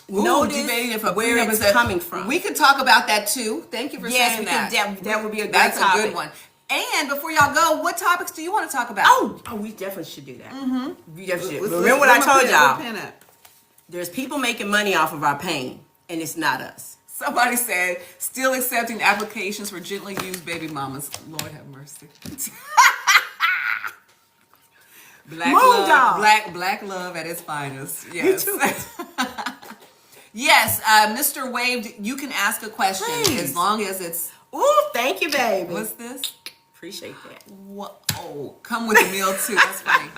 Ooh, notice debating if a where prenup it's is coming from. We could talk about that too. Thank you for saying that. That would be a great That's topic. a good one. And before y'all go, what topics do you want to talk about? Oh, we definitely should do that. We definitely should. Remember what I told y'all? There's people making money off of our pain, and it's not us. Somebody said, still accepting applications for gently used baby mamas. Lord have mercy. Black love, black love at its finest. Yes. Yes, Mr. Waved, you can ask a question as long as it's. Ooh, thank you, baby. What's this? Appreciate that. What? Oh, come with a meal too. That's funny.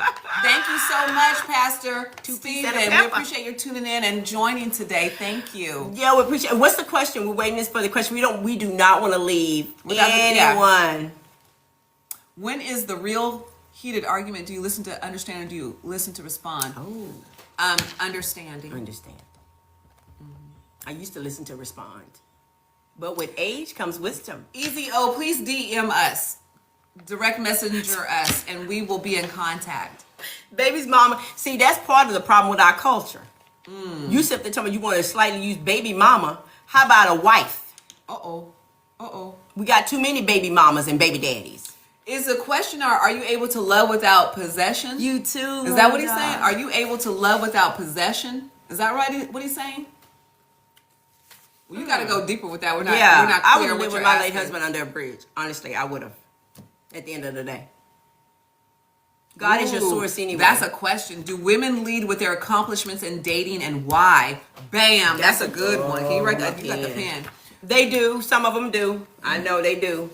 Thank you so much, Pastor Stephen. We appreciate your tuning in and joining today. Thank you. Yeah, we appreciate. What's the question? We're waiting for the question. We do not want to leave Without anyone. When is the real heated argument? Do you listen to understand, or do you listen to respond? Oh, Understanding. understand. I used to listen to respond, but with age comes wisdom. Easy O, please DM us, direct messenger us, and we will be in contact. Baby's mama. See, that's part of the problem with our culture. You said to tell me you want to slightly use baby mama. How about a wife? We got too many baby mamas and baby daddies. Is the question, are you able to love without possession? You too. Is that what he's saying? Are you able to love without possession? Is that right? What he's saying? Well, you got to go deeper with that. We're not I clear would what live you're with my late asking. husband under a bridge. Honestly, I would have. At the end of the day, God is your Ooh, source anyway. That's a question. Do women lead with their accomplishments in dating, and why? Bam, that's a good one. Can you write that? You got the pen. They do. Some of them do. I know they do.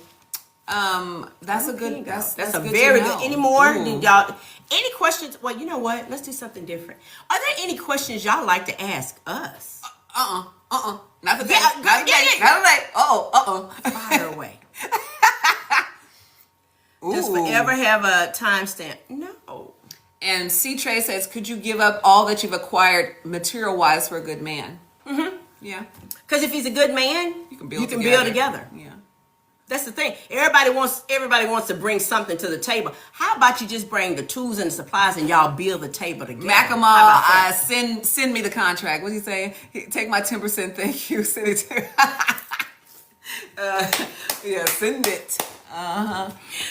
That's a good. That's a good very to know. good. Any more? Ooh. Did y'all? Any questions? Well, you know what? Let's do something different. Are there any questions y'all like to ask us? Not today. Yeah, Not today. yeah. Not today. Fire away. Does Ooh. forever have a timestamp? No. And C. Trey says, could you give up all that you've acquired material-wise for a good man? Mm-hmm. Yeah. Because if he's a good man, You can build build together. Yeah. That's the thing. Everybody wants to bring something to the table. How about you just bring the tools and the supplies and y'all build the table together? Macklemore, send me the contract. What's he saying? Take my 10%. Thank you. Send it to. Yeah, send it.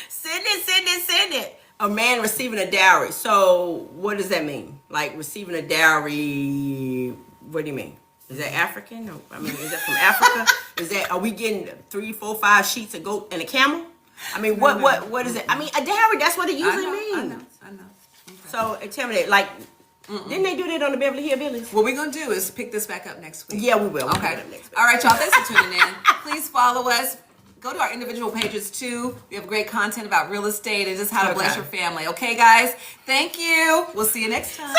Send it. A man receiving a dowry. So what does that mean? Like receiving a dowry? What do you mean? Is that African? I mean, is that from Africa? Are we getting 3, 4, 5 sheets of goat and a camel? I mean, what is it? I mean, a dowry, that's what it usually means. I know. Okay. So tell me that, like, didn't they do that on the Beverly Hillbillies? What we're going to do is pick this back up next week. Yeah, we will. We'll Okay. pick it up next week. All right, y'all. Thanks for tuning in. Please follow us. Go to our individual pages, too. We have great content about real estate and just how to bless your family. Okay, guys? Thank you. We'll see you next time.